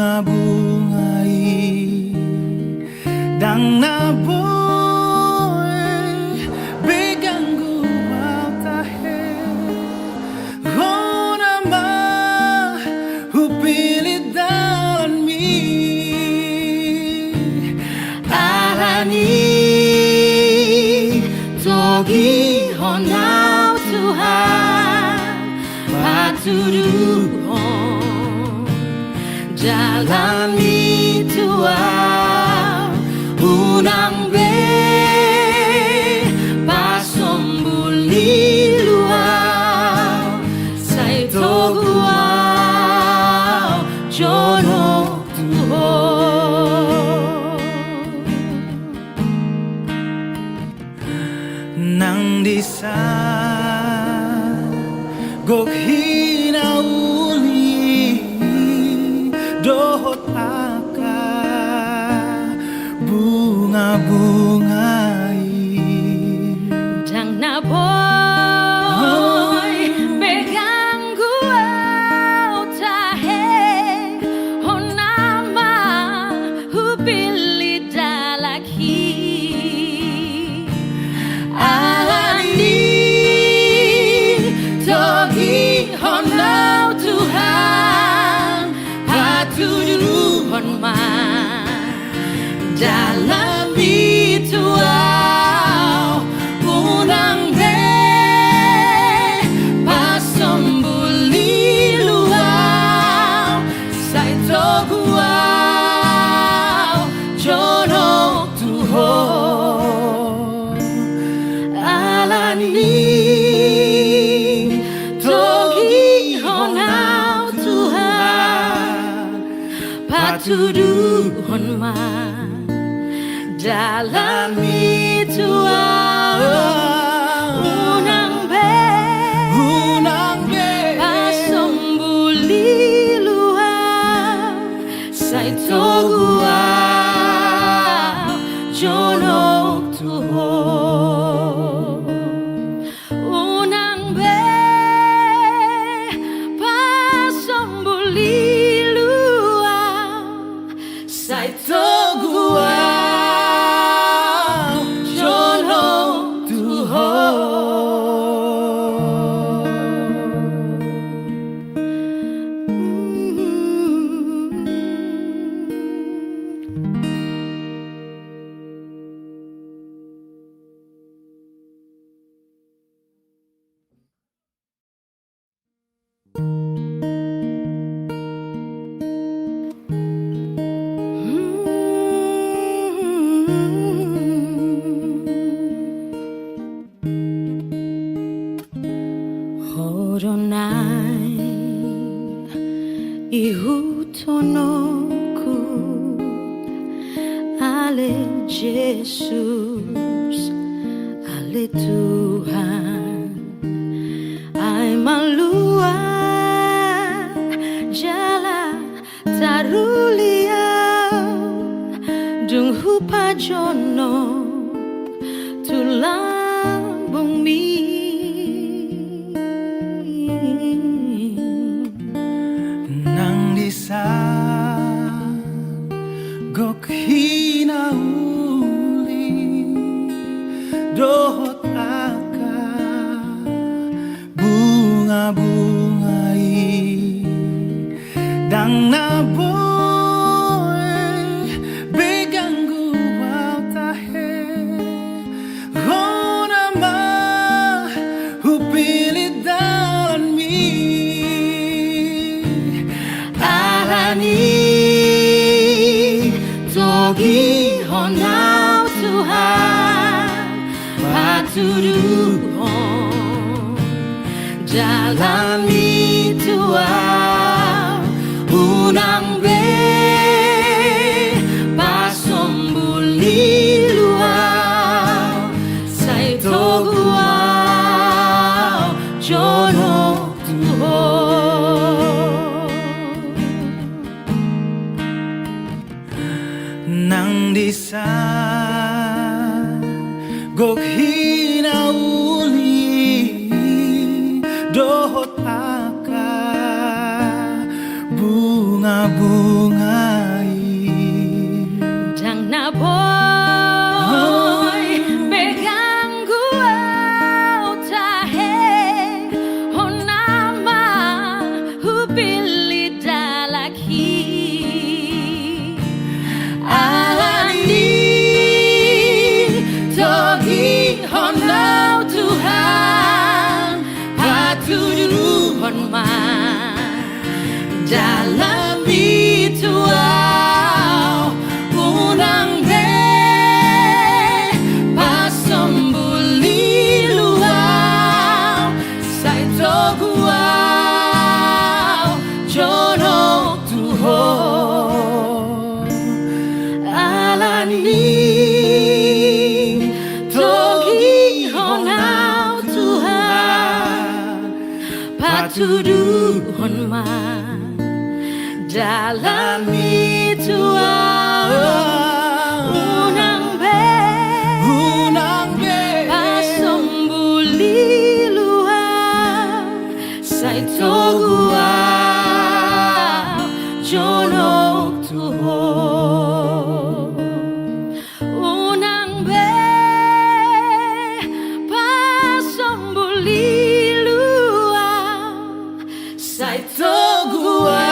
bunga-bungai dang naboy beganggu tahe Rona ma hupilit dalan mi arani togi honau Tuhan patuduhon jalani Tuhan unang be pasombuli luau sai toguau jono Tuhan nang disa gok hinauli dohot aka bunga-bungai dang naboy beganggu au tahe honama hupili dalaki alani togi honau Tuhan patuduhon ma dalam bituau unang be pasombuli luau sai toguau jono Tuhan alani togi honau Tuhan patuduhon ma dalam bituau unang be pasombuli luau sai toguau jono Tuhan unang be pasombuli luau sai toguau Horonai ihutonoku ale Jesus ale Tuhan ai malua jala taruliau dung hupa jono tulang bumi nang disa gok hinauli dohot aka bunga-bungai dang naboy beganggu tahe Rona ma hupilit dalan mi togi honau Tuhan patuduhon jalani Tuhan unang be pasombuli luau sai toguau jono Tuhan nang disa gok hinauli dohot aka bunga-bunga patuduhon ma dalam itu unang be pasambuli luar sai togua jonok tuho unang be pasambuli luar sai togua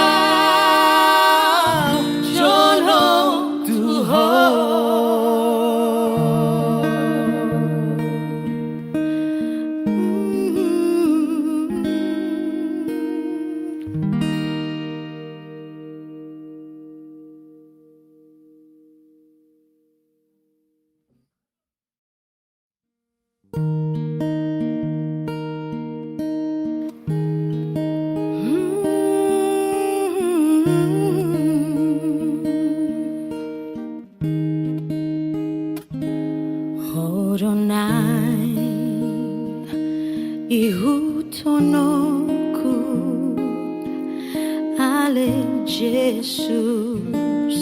jonok tuho. Horonai ihutonoku ale Jesus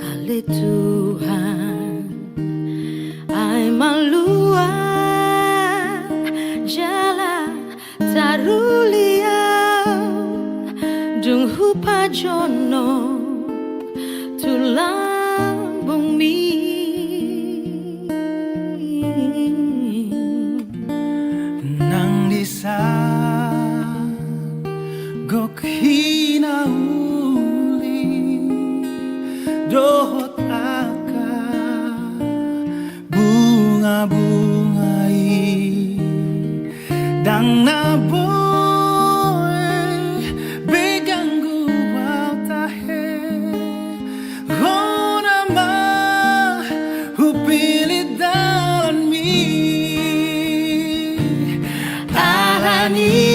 ale Tuhan ai malua jala taruliau dung hupa jono tulang bumi nang disa gok hinauli dohot aka bunga-bungai dang naboy begang gubaw tahe hona ma hupilit dalan mi alani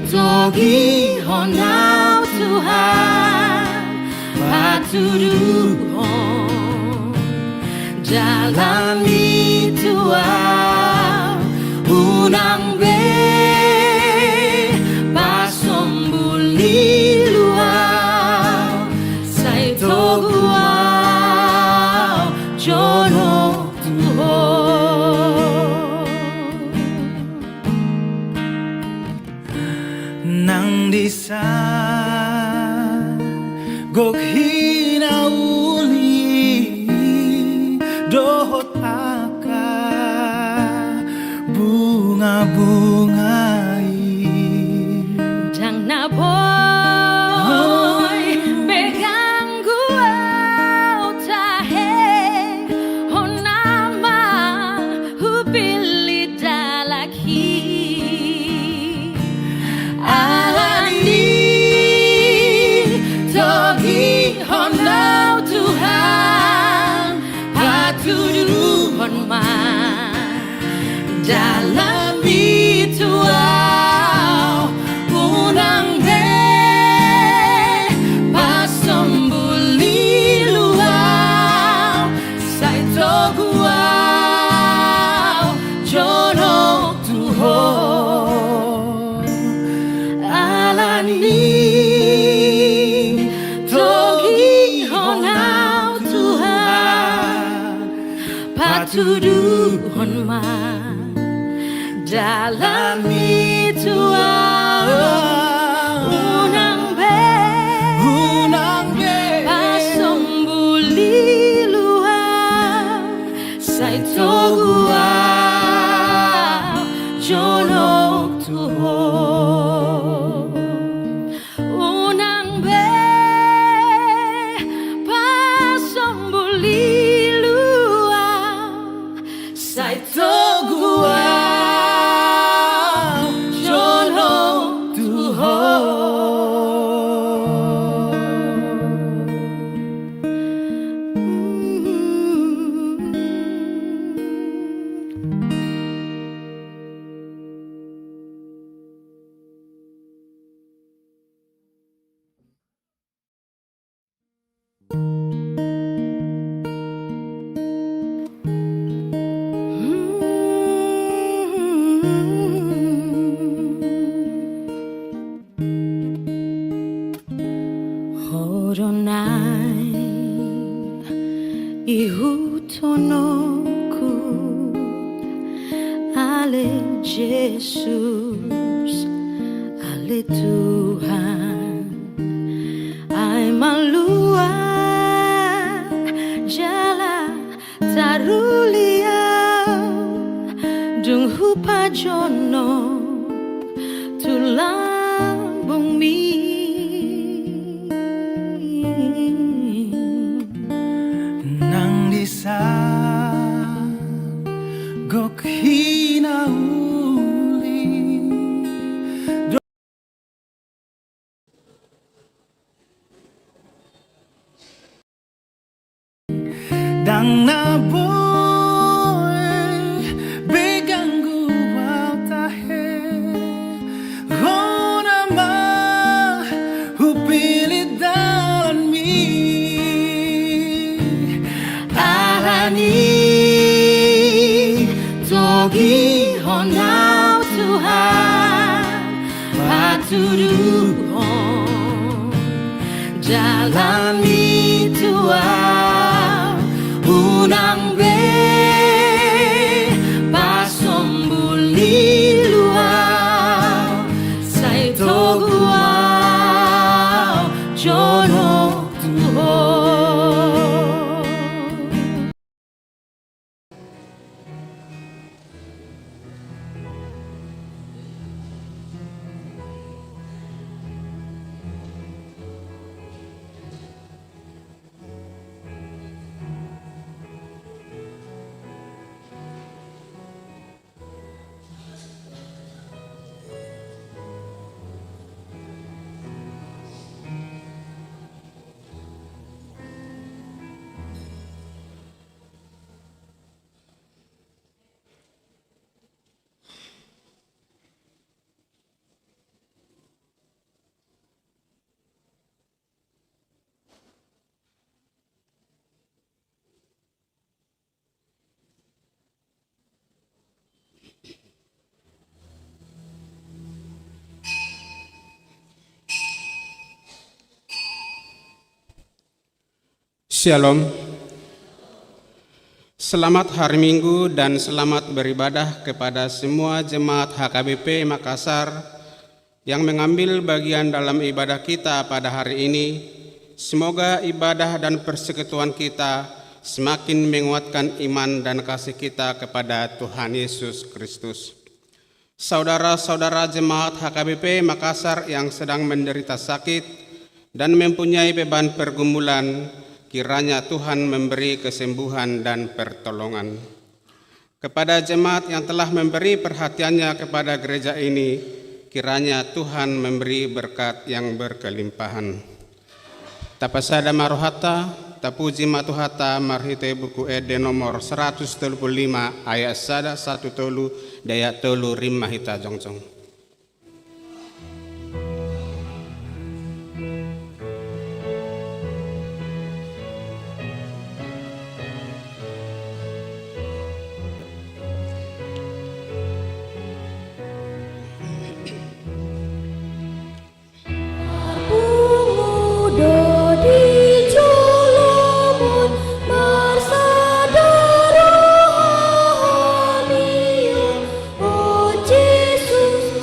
togi honau Tuhan patuduhon jalan itu unang be pasambuli luar sai togua jonok tuho nang disa gok hinauli dohot aka bunga-bungai dang naboy begang guau tahe honama hupili dalaki alani togi honau Tuhan patuduhon ma dalam itu unang be pasambuli luar sai togua jonok tuho alani togi honau Tuhan patuduhon ma dalam itu unang be pasambuli luar sai togua jonok tuho unang be pasambuli luar sai togua Adonai ihutonoku Ale Jesus Ale Tuhan Ai malua jala tarulia dung hupa jono tulang bumi nang disa gok hinauli dang naboy begang guwaw tahe Rona ma hupilit dalan mi Alani togi honau Tuhan patuduhon jalani Tuhan unang be pasombuli luau sai toguau jono Tuhan. Shalom. Selamat hari Minggu dan selamat beribadah kepada semua jemaat HKBP Makassar yang mengambil bagian dalam ibadah kita pada hari ini. Semoga ibadah dan persekutuan kita semakin menguatkan iman dan kasih kita kepada Tuhan Yesus Kristus. Saudara-saudara jemaat HKBP Makassar yang sedang menderita sakit dan mempunyai beban pergumulan, kiranya Tuhan memberi kesembuhan dan pertolongan. Kepada jemaat yang telah memberi perhatiannya kepada gereja ini, kiranya Tuhan memberi berkat yang berkelimpahan. Tapasada marohata, tapuji matuhata marhite buku ede nomor 135 ayat sada 1 tolu daya tolu rim mahita jongcong. Jesus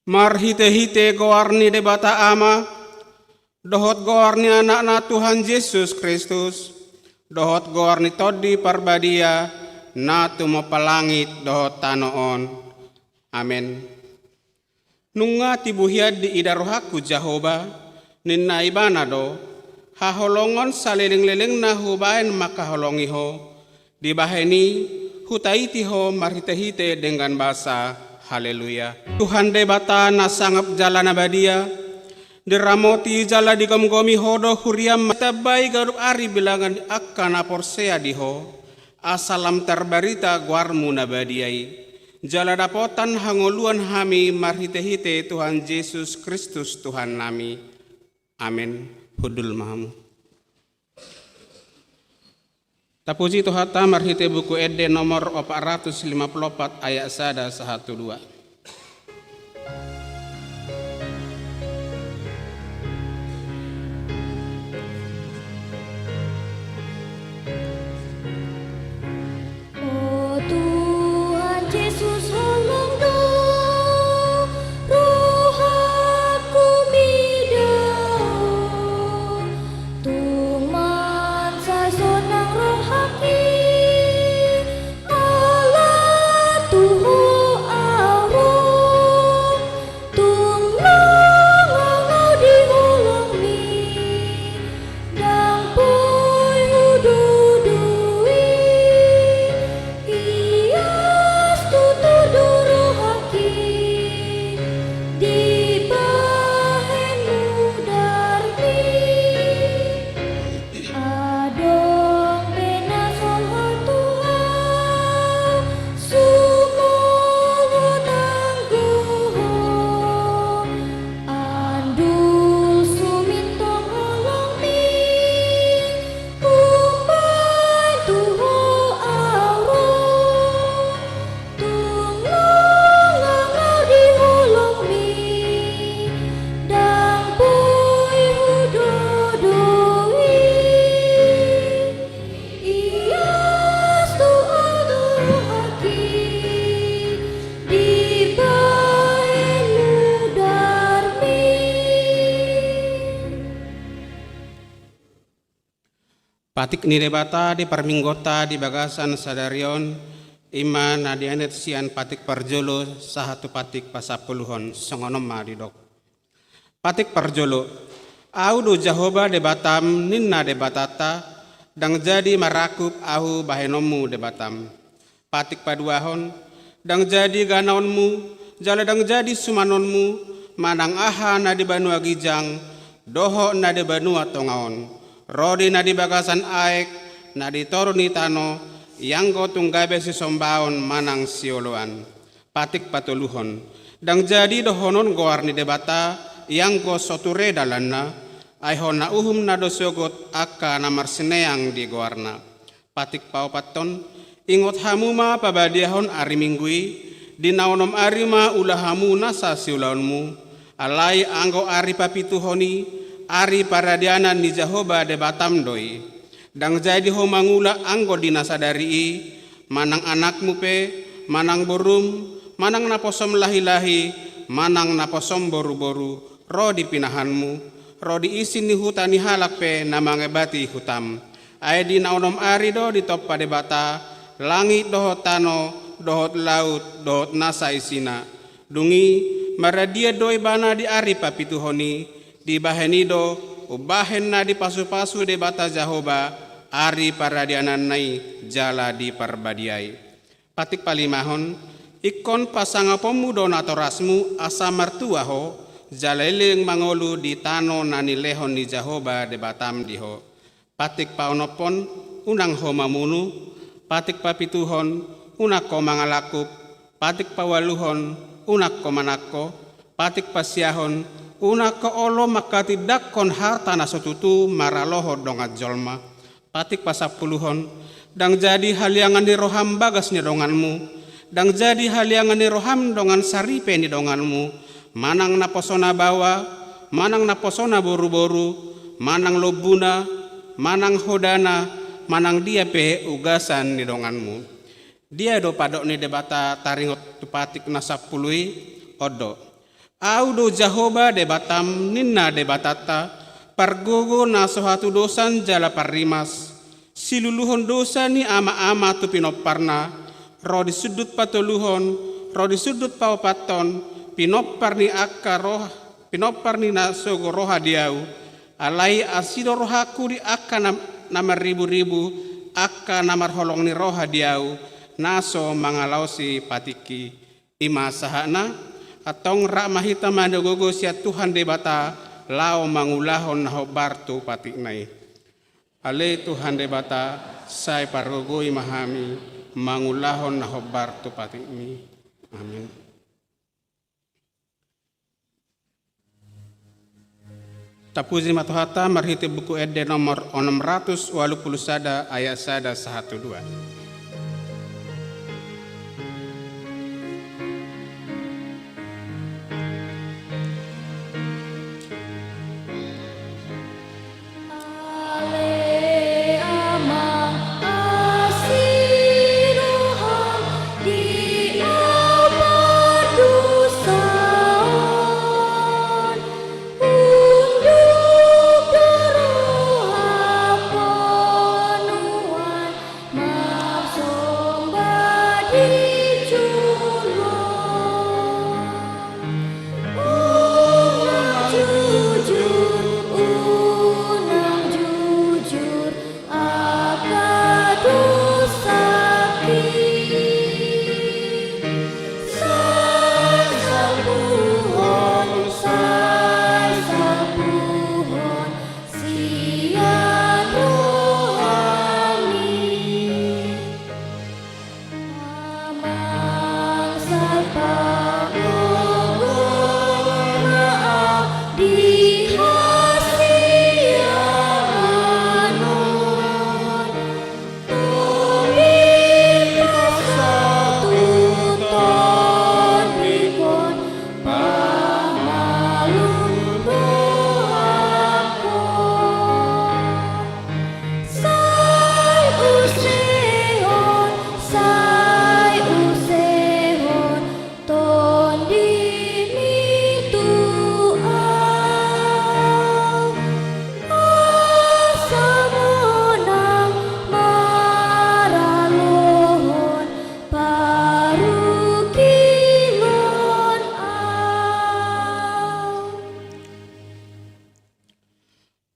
Marhite-hite goarni debata ama, dohot goarni anak-anak Tuhan Yesus Kristus, dohot goarni todi parbadia, na tumo palangit dohot tanoon. Amen. Nunga tibuhiad di idarohaku Jahoba, ninna ibana do, haholongon saliling-liling na hubain makaholongiho, dibaheni hutaitiho marhite-hite dengan bahasa haleluya. Tuhan debata na sangap jala na badia, diramoti jala di gom-gomi hodo huriam tabai garup ari bilangan akan aporsea diho, asalam terbarita guarmu na badiai. Jala dapotan hangoluan hami marhite-hite Tuhan Yesus Kristus Tuhan nami. Amin. Hudul mahamu. Tapuji Tuhata marhite buku ede nomor 454 ayat 1-2. Patik nidebata di parminggota di bagasan sadarion iman nadianet sian patik parjolo sahatu patik pasapuluhon songonom madidok. Patik parjolo au do Jahoba de Batam ninna de batata dang jadi marakup au bahenomu de Batam. Patik paduahon dang jadi ganaonmu jala dang jadi sumanonmu manang aha na di banua gijang doho na di banua tongaon. Rodi na di bagasan aek na di toruni tano yang go tunggabe si sombaon manang sioloan. Patik patuluhon dang jadi dohonon goarni debata yang go soture dalanna aihon na uhum na dosogot akka na marsineang di goarna. Patik paupaton ingot hamuma pabadiahon ari minggui di naonom arima ulahamu nasa siulaonmu alai anggo ari papituhoni ari paradianan ni Jahoba de Batam doi dang jadi ho mangula anggo dinasadari manang anakmu pe manang borum manang naposom lahi-lahi manang naposom boru-boru ro di pinahanmu ro di isin ni hutani halak pe namangebati hutam ay di naonom ari do di top pade bata langit dohot tano dohot laut dohot nasa isina dungi maradia doi bana di ari papituhoni di bahenido ubahen na di pasu-pasu de bata Jahoba ari paradianan nai jala di parbadiai. Patik palimahon ikon pasanga pemudo natorasmu asa martuaho jaleling mangolu di tano nani lehon ni Jahoba de Batam diho. Patik paonopon unang homamunu patik papituhon unak ko mangalakup patik pawaluhon unak ko manako patik pasiahon unak ko olo makati dakkon harta nasotutu maraloho dongat jolma. Patik pasapuluhon dang jadi haliangan di roham bagas ni donganmu dang jadi haliangan ni roham dongan saripe ni donganmu manang naposona bawa manang naposona boru-boru manang lobuna manang hodana manang dia pe ugasan ni donganmu dia do padok ni debata taringot tu patik nasapului odo. Audo Jahoba de batam ninna de batata, pargogo na sohatu dosan jala parimas, siluluhon dosa ni ama-ama tu pinoparna, ro di sudut patuluhon, ro di sudut paupaton, pinopar ni akka roh, pinopar ni nasogo roha diau, alai asido rohaku di akka namar ribu-ribu, akka namar holong ni roha diau, naso mangalausi patiki ima sahana, atong ra mahita mandogogo sia Tuhan de bata lao mangulahon naho bartu patik nai. Ale Tuhan de bata sai pargogoi mahami mangulahon naho bartu patik mi. Amin. Tapuji matuhata marhiti buku ede nomor 681 ayat 1 2.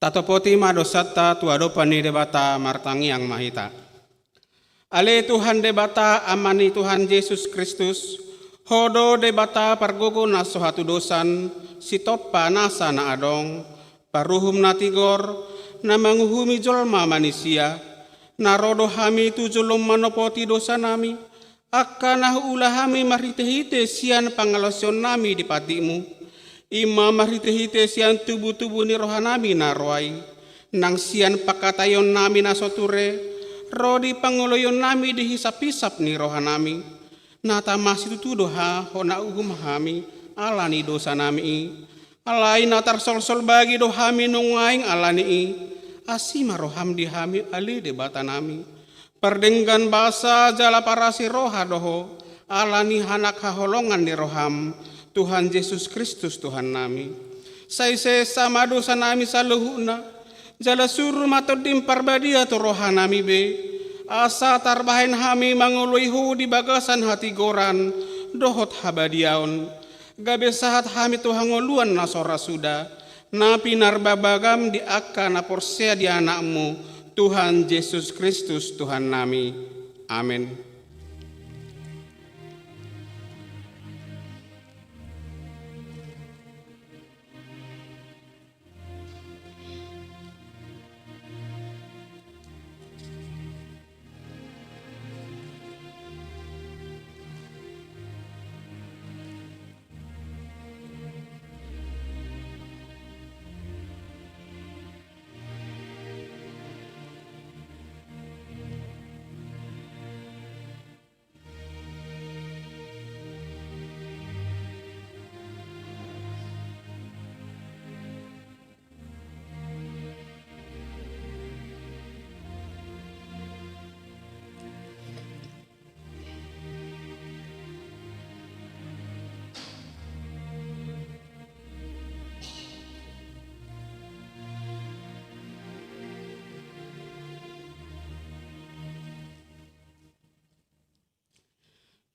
Tatopoti madosata tuado pani debata martangi yang mahita. Ale Tuhan debata amani Tuhan Yesus Kristus, hodo debata pargogo na sohatu dosan, sitopa nasa na adong, paruhum na tigor, na manguhumi jolma manusia, na rodo hami tu jolom manopoti dosa nami, akka na ulahami marhite-hite sian pangalosyon nami di patimu, ima marhite-hite sian tubuh-tubuh ni rohanami na roai, nang sian pakatayon nami na soture, rodi panguloyon nami dihisap-hisap ni rohanami, nata masih tutudo ha hona uhum hami, alani dosa nami, alai natar sol-sol bagi dohami nungaing alani, asima roham dihami ali debata nami, perdenggan basa jala parasi roha doho, alani hanak haholongan di roham, Tuhan Yesus Kristus Tuhan nami. Sai sama dosa nami saluhuna, jala suruh matodim parbadia tu roha nami be, asa tarbahin hami manguluihu di bagasan hati goran, dohot habadiaon, gabe sahat hami tuhangoluan nasora suda, napi narbabagam di akka naporsea di anakmu, Tuhan Yesus Kristus Tuhan nami. Amin.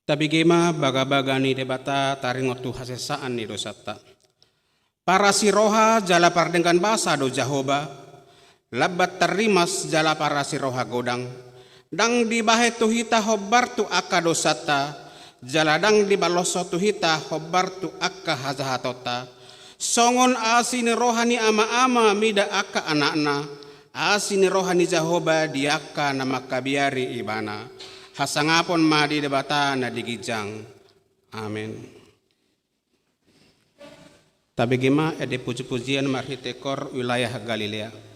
Tabigema baga-baga ni debata taringotu hasesaan ni dosata. Para siroha jala pardengan basa do Jahoba, labat terimas jala para siroha godang, dang dibahe tuhita hobar tu akka dosata, jala dang dibaloso tuhita hobar tu akka hazahatota, songon asini rohani ama-ama mida akka anakna, asini rohani Jahoba diaka nama kabiari ibana, hasangapon ma di debata na digijang. Amin. Tabigima ede puji-pujian marhitekor wilayah Galilea.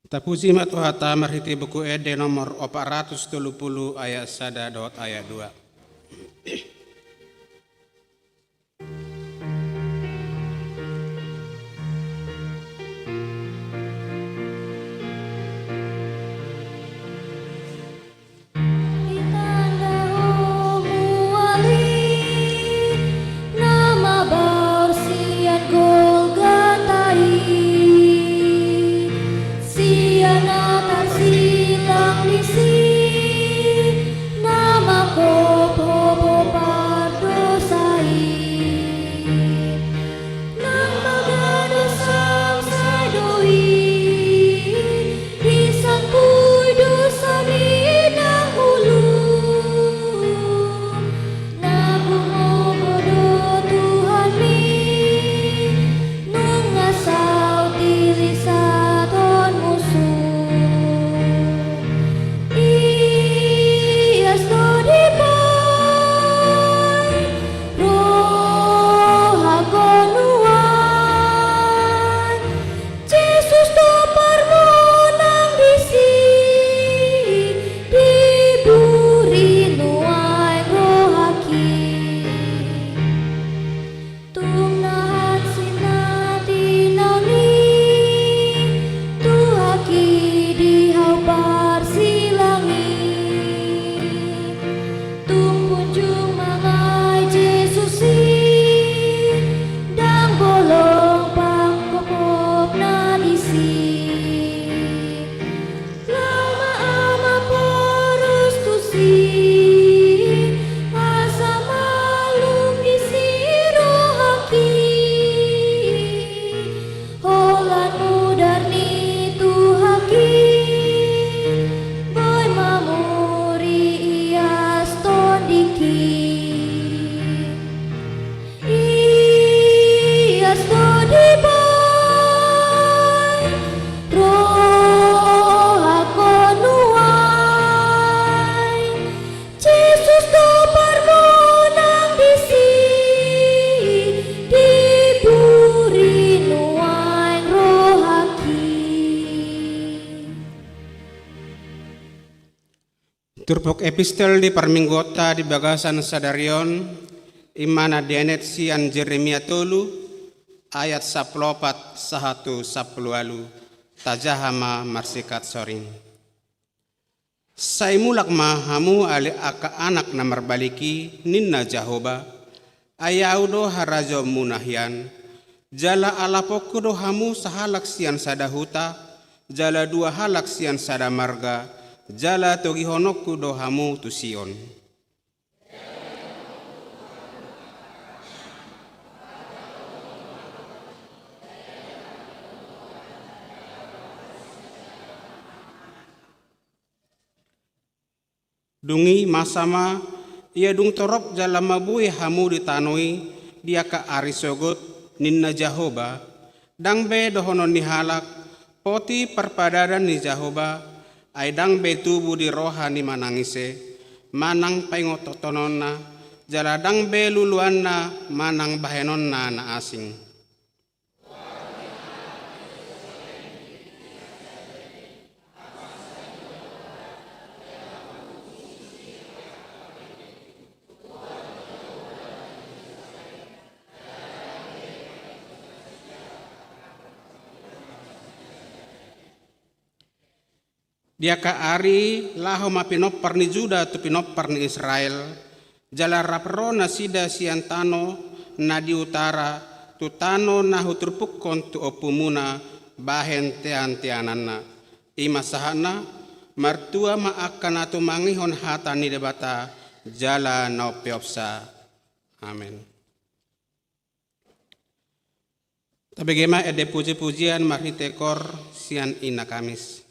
Tapuji matuhata marhiti buku ede nomor 430 ayat 1 ayat 2. Turpok epistel di parminggota di bagasan sadarion imana dienet sian Jeremia tolu ayat 14 sahatu 10 tajahama marsikat soring. Sai mulak mahamu ali aka anak namar baliki ninna Jahoba ayaudo harajo munahyan jala alapokudo hamu sahalak sian sadahuta jala dua halak sian sadamarga jala togi honokku dohamu tu Sion. Dungi masama ia dung torop jala mabui hamu ditanoi dia ka arisogot ninna Jahoba dang be dohonon ni halak poti perpadaran ni Jahoba aidang betubu di rohani manangise manang paingototononna jaladang beluluanna manang bahenonna na asing. Dia ka ari laho mapinopar ni Juda tu pinopar ni Israel jala raprona sida siantano na di utara tu tano na huturpukon tu opumuna bahen tean-teananna ima sahana martua maakan atu mangihon hata ni debata jala no peopsa. Amin. Tabegema ede puji-pujian maritekor sian ina Kamis.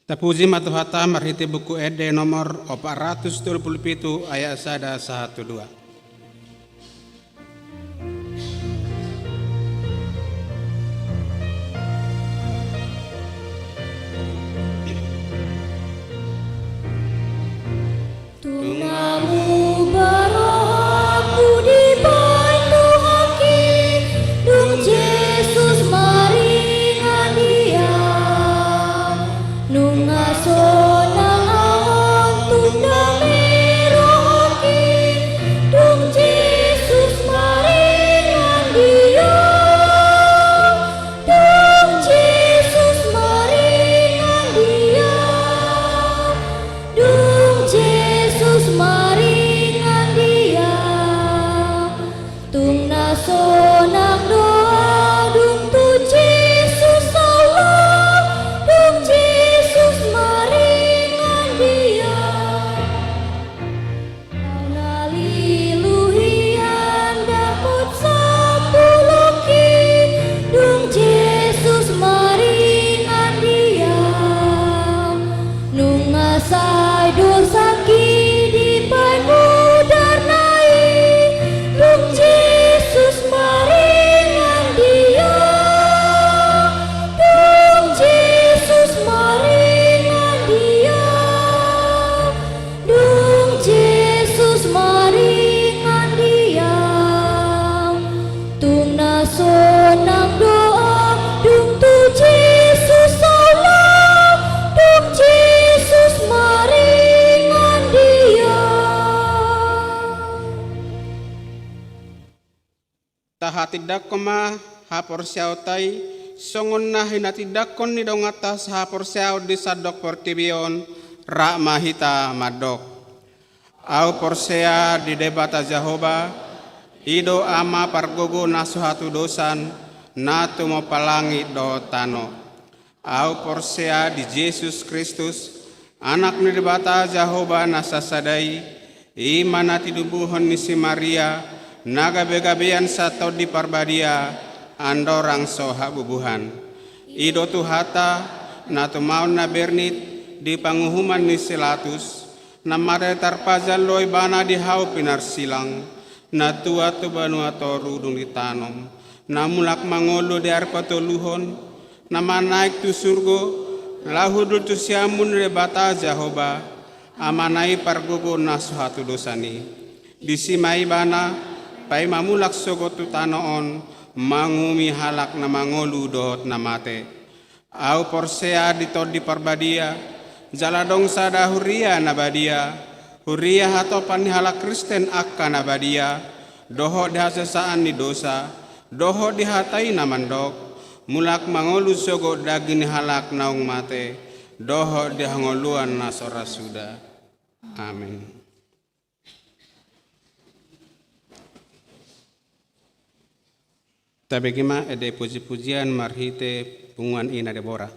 Tapuji matuhata marhiti buku ede nomor 427 ayat sada 12. Tunamu baraku dibantu haki, Dung Yesus maringan dia, nunga sonang ahon tunda mero haki, Dung Yesus maringan dia, Dung Yesus maringan dia, Dung Yesus maringan dia, tung nasonak doa, dung tu Yesus Allah, dung Yesus maringan dia. Haleluya dapet sampuloki, dung Yesus maringan dia, nung asai dosaki di payudar nai, dung Yesus maringan dia, dung Yesus maringan dia, dung Yesus maringan dia, tung nasonak doa, dung tu Yesus Allah, dung Yesus maringan dia. Tahatidak koma hapor siautai songon na hinatidakon ni dong atas hapor siaw di sadok portibion ra mahita madok. Au porsea di debata Jehovah ido ama pargogo nasuhatu dosan natu mo palangi do tano. Au porsea di Yesus Kristus anak ni debata Jehovah nasasadai imana tidubuhon ni si Maria naga begabean sato di parbadia andorang soha bubuhan. Ido tuhata natu maun na bernit di panguhuman ni silatus na mare tarpazal loy bana di hau pinar silang na tua tu banua toru dung ditanom na mulak mangolo di arpatoluhon na manaik tu surgo lahudul tu siamun rebata Jehovah amanai pargogo nasuhatu dosani disimai bana pai mamulak sogotu tanoon mangumi halak na mangolu dot na mate. Au porsea ditod di parbadia jaladong sada huria na badia huria hatopan ni halak Kristen akka na badia doho dihasesaan ni dosa doho dihatai na mandok mulak mangolu sogot daging ni halak naung mate doho dihangoluan na sora suda. Amin. Tapi gima ede puji-pujian marhite punguan ina Deborah.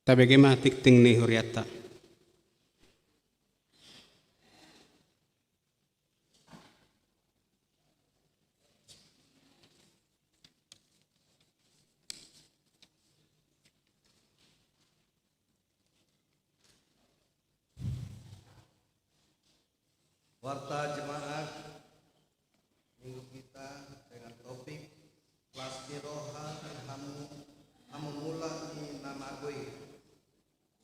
tabegema tikting ni huriata. Warta jemaat minggu kita dengan topik Waskiroha hamu mula ni nama gue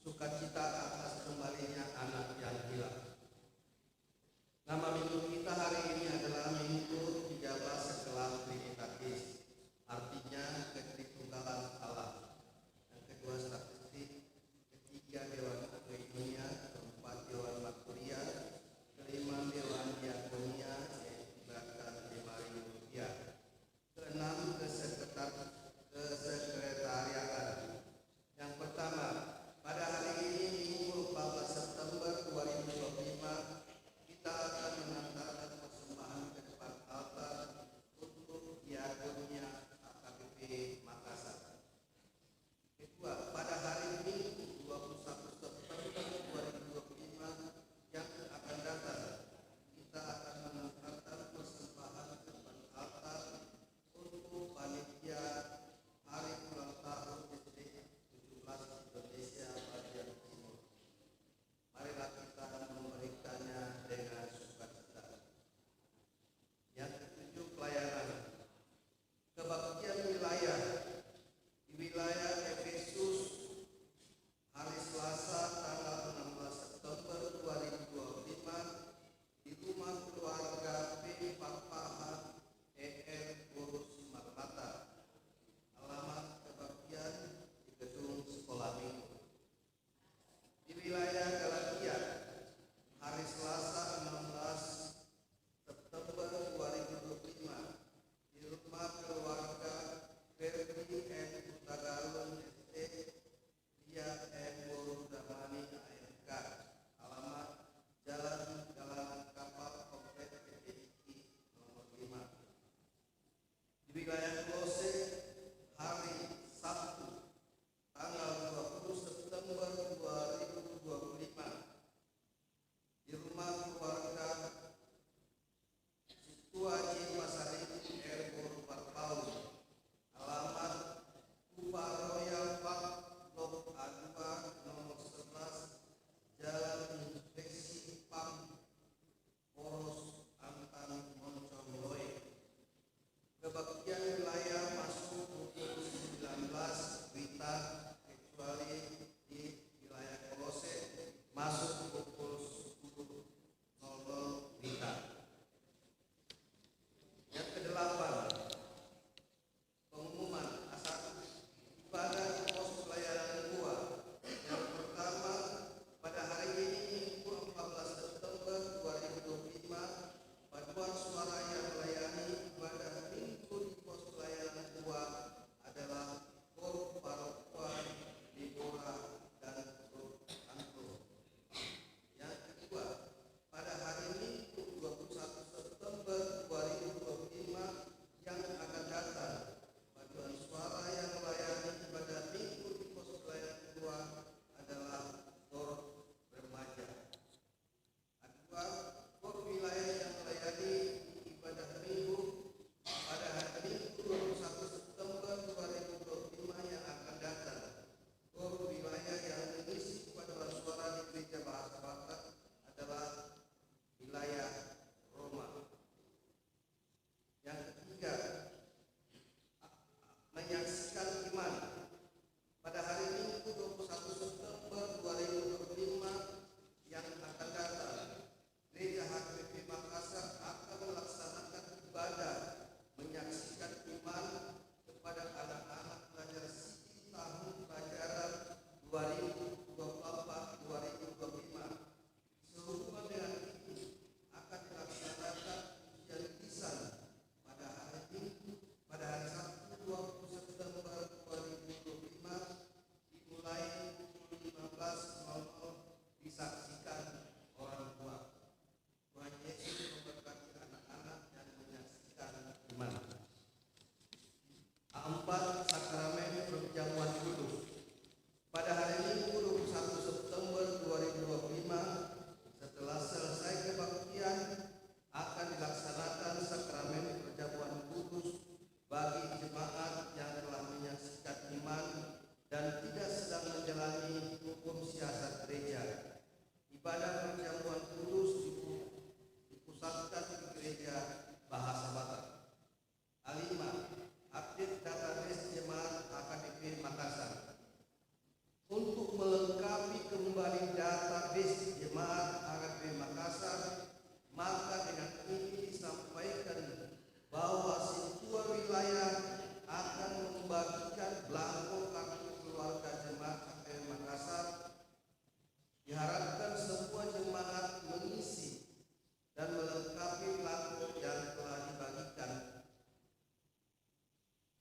sukacita atas kembalinya anak yang hilang. Nama minggu kita hari ini adalah Minggu 13 setelah Trinitatis, artinya ketritunggalan Allah. Yang kedua statistik, ketiga Dewan Koinonia, keempat Dewan Makuria, kelima Dewan Diakonia.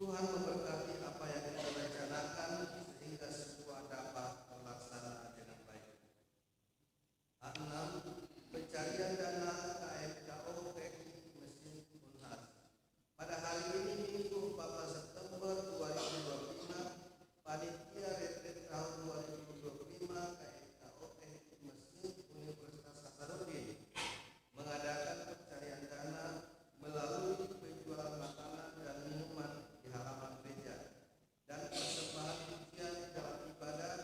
Tuhan memberkati apa yang kita rencanakan sehingga semua dapat terlaksana dengan baik. A6. Pencarian dana KMKO PKI Mesin Unhas. Pada hari ini Minggu 14 September 2025, Panitia Retret tahun 2025 KMKO PKI Mesin Universitas Hasanuddin mengadakan pencarian dana melalui penjualan makanan dan minuman di halaman gereja dan persembahan pujian dalam ibadah.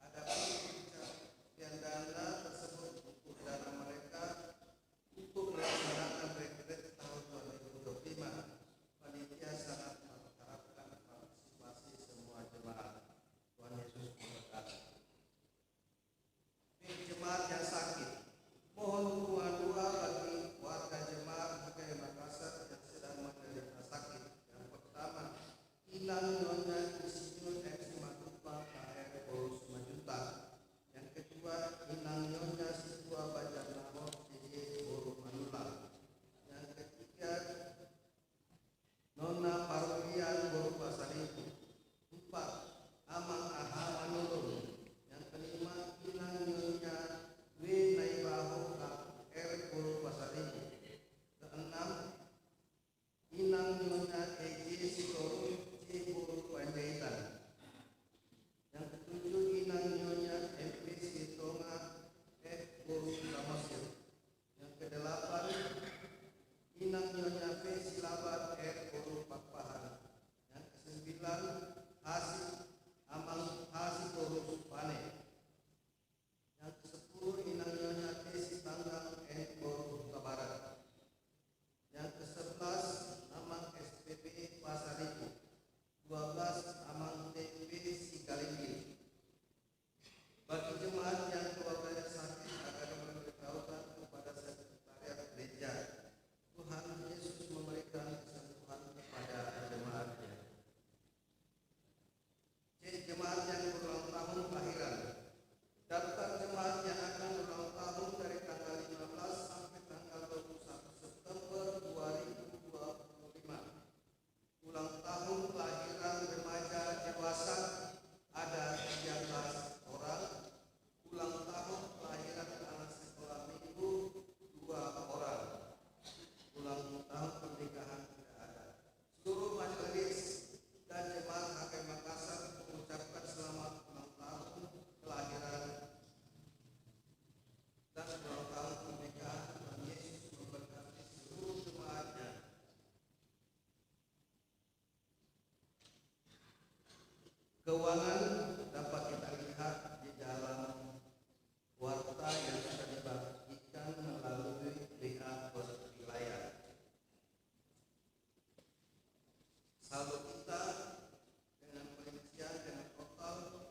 Adapun pencarian dana tersebut untuk dana mereka untuk melaksanakan retret tahun 2025. Panitia sangat mengharapkan partisipasi semua jemaat. Tuhan Yesus memberkati. Jemaat yang sakit, mohon dukungan doa bagi warga jemaat HKM Makassar yang sedang menderita sakit. Yang pertama, Inang Nyonya Insinyur X Matupa KR Paulus Majuta. Yang kedua, Inang Nyonya Siswa Bajar Nahor CJ Boru Manula. Yang ketiga, Nona Parwian Boru Pasaribu. 4. Amang Aha Manurun. Yang kelima, Inang Nyonya W Naibaho KR Boru Pasaribu. Keenam, Inang Nyonya EJ Sitorun C Boru Panjaitan. Yang ketujuh, Inang Nyonya MP Sitonga F Boru Samosir. Yang kedelapan, Inang Nyonya V Silabat R Boru Pakpahan. Yang kesembilan, Hasib Amang Hasib Boru Pane. Yang kesepuluh, Inang Nyonya T Sitanggang N Boru Kabarat. Yang kesebelas, Amang SPP Pasaribu. 12, Amang TP Sigalinggi. Bagi jemaat yang keluarganya sakit akan memberitahukan kepada sekretariat gereja. Tuhan Yesus memberikan kesembuhan kepada jemaatnya. C. Jemaat yang berulang tahun kelahiran. Daftar jemaat yang akan berulang tahun dari tanggal 15 sampai tanggal 21 September 2025. Ulang tahun kelahiran remaja dewasa ada 13 orang. Ulang tahun kelahiran anak sekolah minggu 2 orang. Ulang tahun pernikahan tidak ada. Seluruh majelis dan jemaat HKM Makassar mengucapkan selamat ulang tahun kelahiran dan ulang tahun pernikahan. Tuhan Yesus memberkati seluruh jemaatnya. Keuangan dapat kita lihat di dalam warta yang sudah dibagikan melalui WA berwilayah. Saldo kita dengan perincian dengan total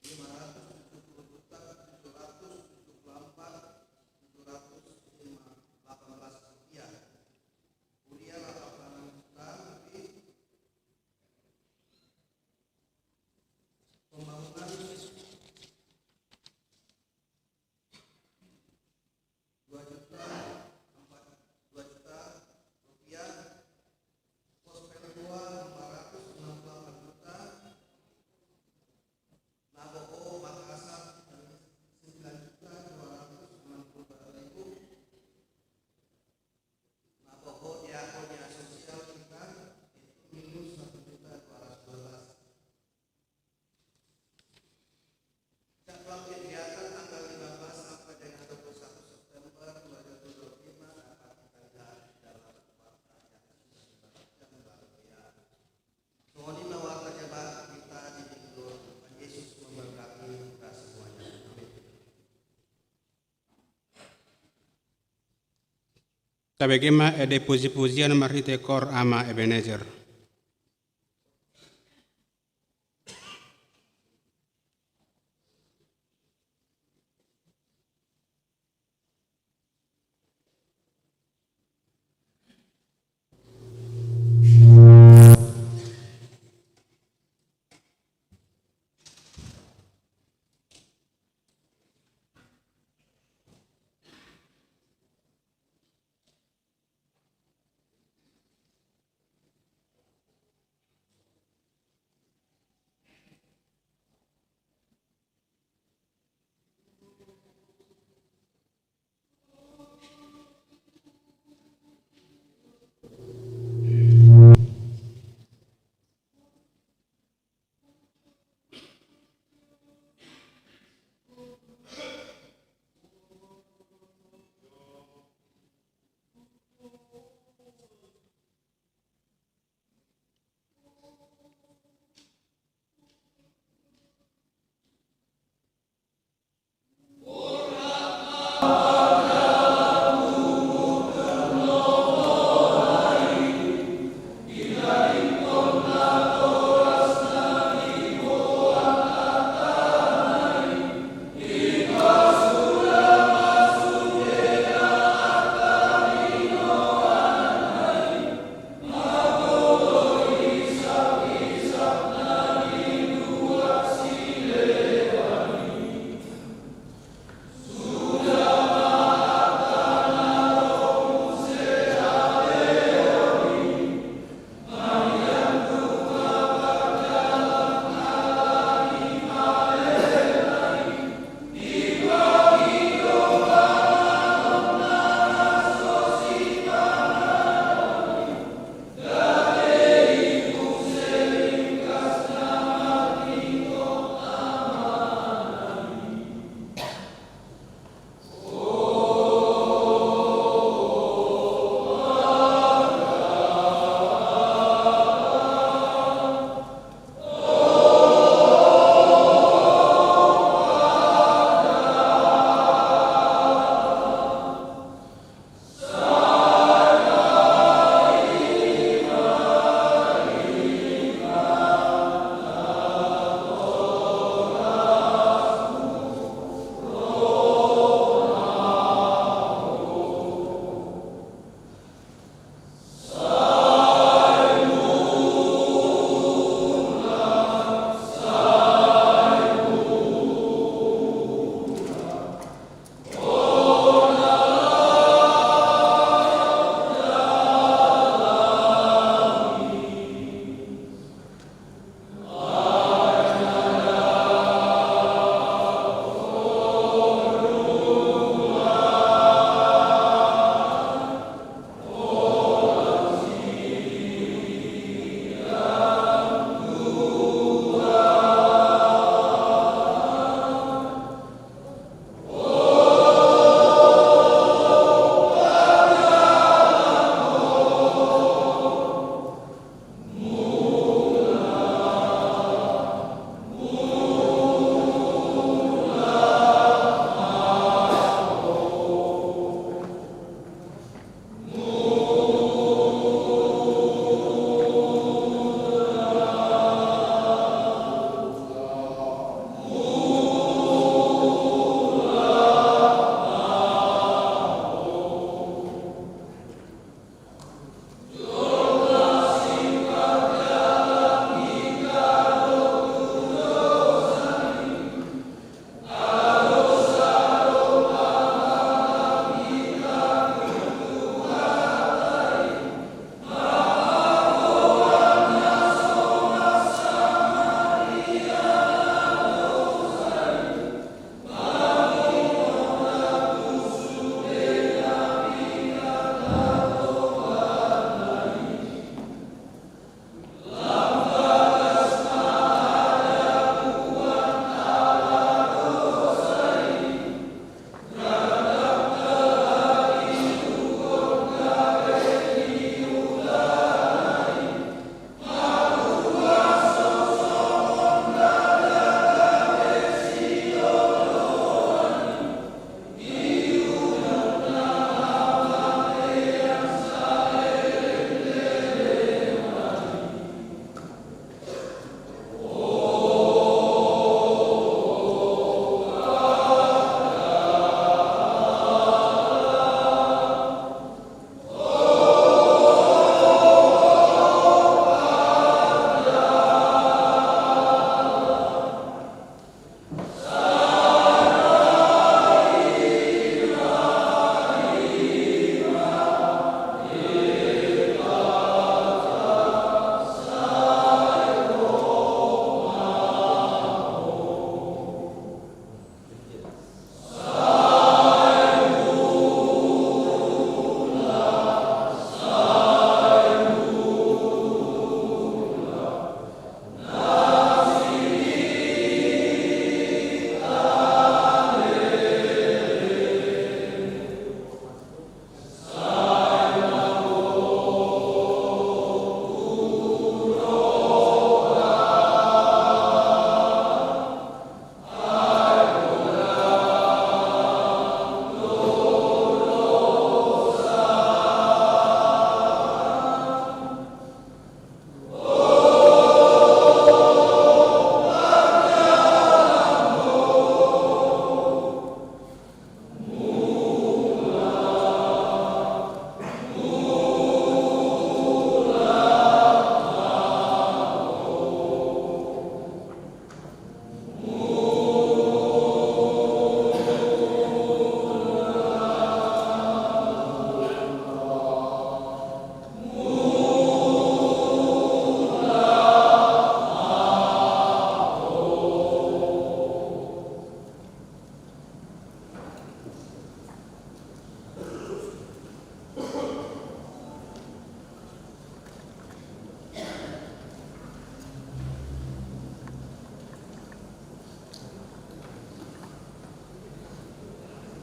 570.774.718 rupiah. Kuliah 86 juta lebih. Pembangunan 2 juta rupiah. Pos Pelua 468 juta. Naboho Makassar 9.262.000. Naboho Diakonia Sosial kita minus 1.212. Jadwal kegiatan tanggal 15 sampai dengan 21 September 2025 dapat kita lihat di dalam warta yang sudah dibagikan melalui WA. Mohon warta jemaat kita di Minggu. Tuhan Yesus memberkati kita semuanya. Amin. Tabegema ede puji-pujian maritekor ama Ebenezer.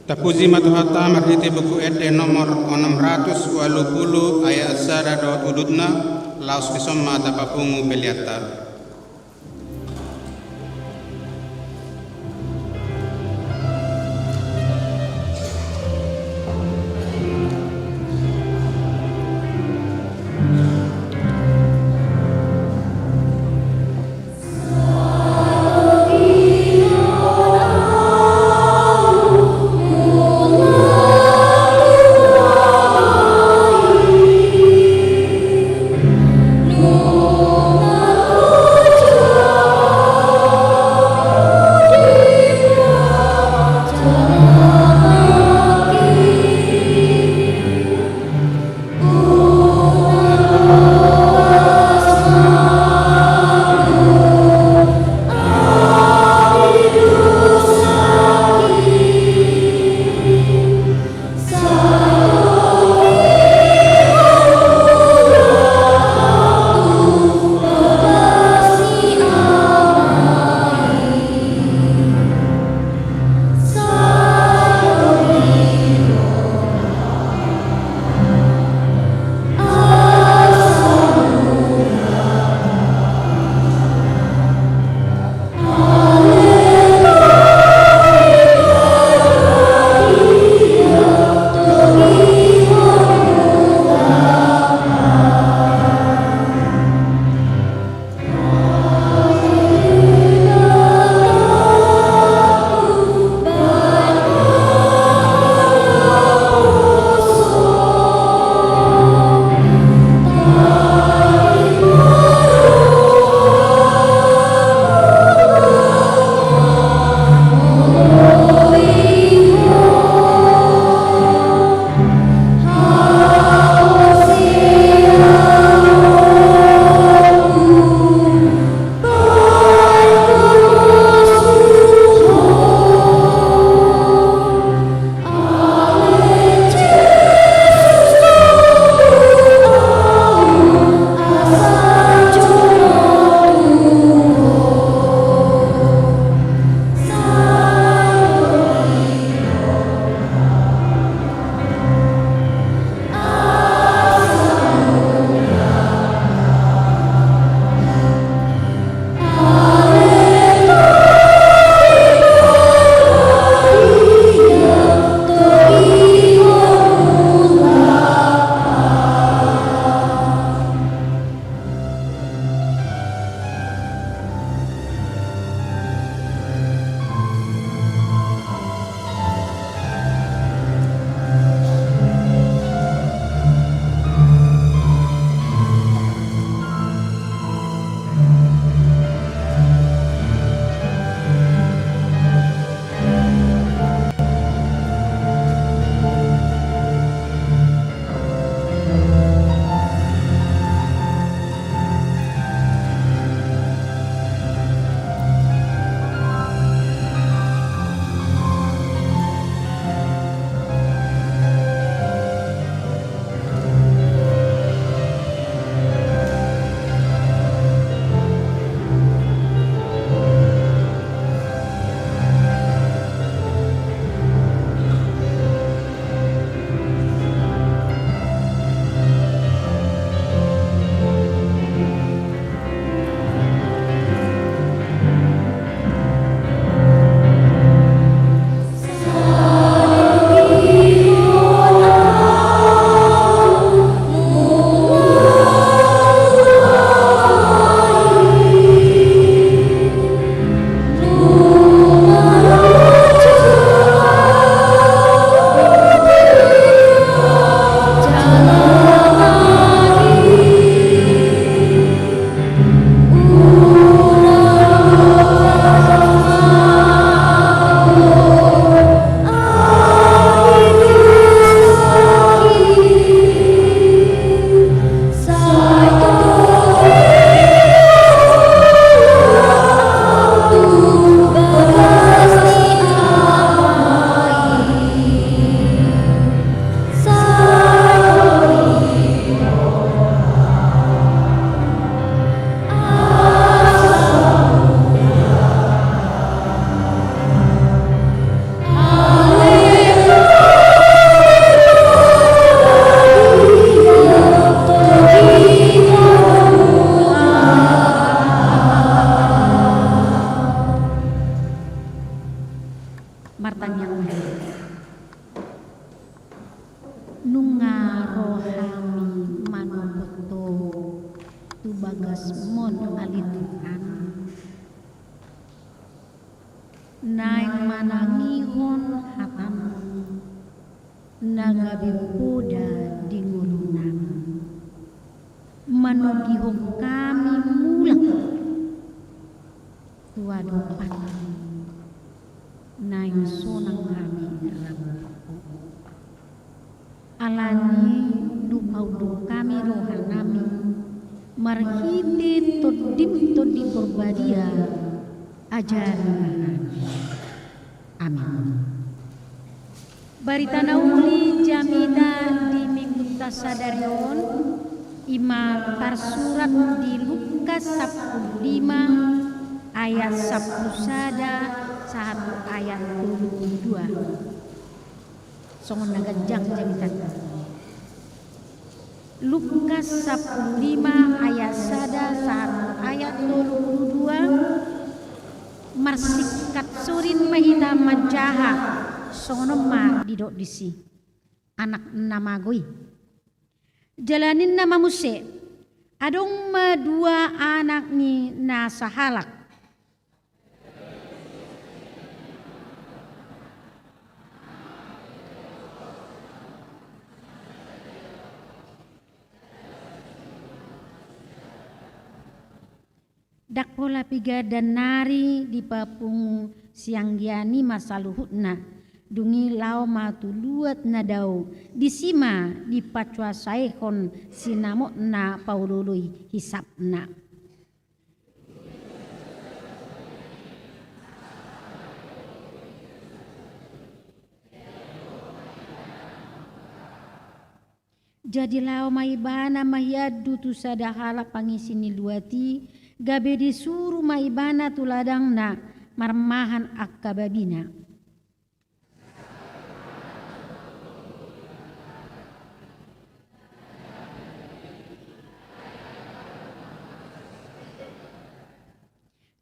Tapuji matuhata marhiti buku ete nomor 680 ayat sada dot udutna laos kisoma tapapungu beliatar. Nungaru bagas mon alituan naik manangihon hatan nagabi poda di ngulunan manugihong kami mulang tuadupan naik sonang kami rampako alani dupau kami rohanami marhiti todim berbadia ajaran amin. Barita nauli jamida di minggu tasadarion ima tarsurat di Lukas 15 ayat 10 sada 1 ayat 22 songon nagajang jamitan Lukas 15 ayat sada 1 ayat 22 marsikat surin mahita majaha songono ma didok disi anak namagoi jalanin nama muse adong dua anak ni nasahalak dakpola piga dan nari di papung siang giani masaluhutna dungi lao matu luat nadau disima di pacua saehon sinamok na paulului hisapna jadi lao maibana mahiadu tu sadahala pangisini luati gabe disuruh maibana tuladang na marmahan akababina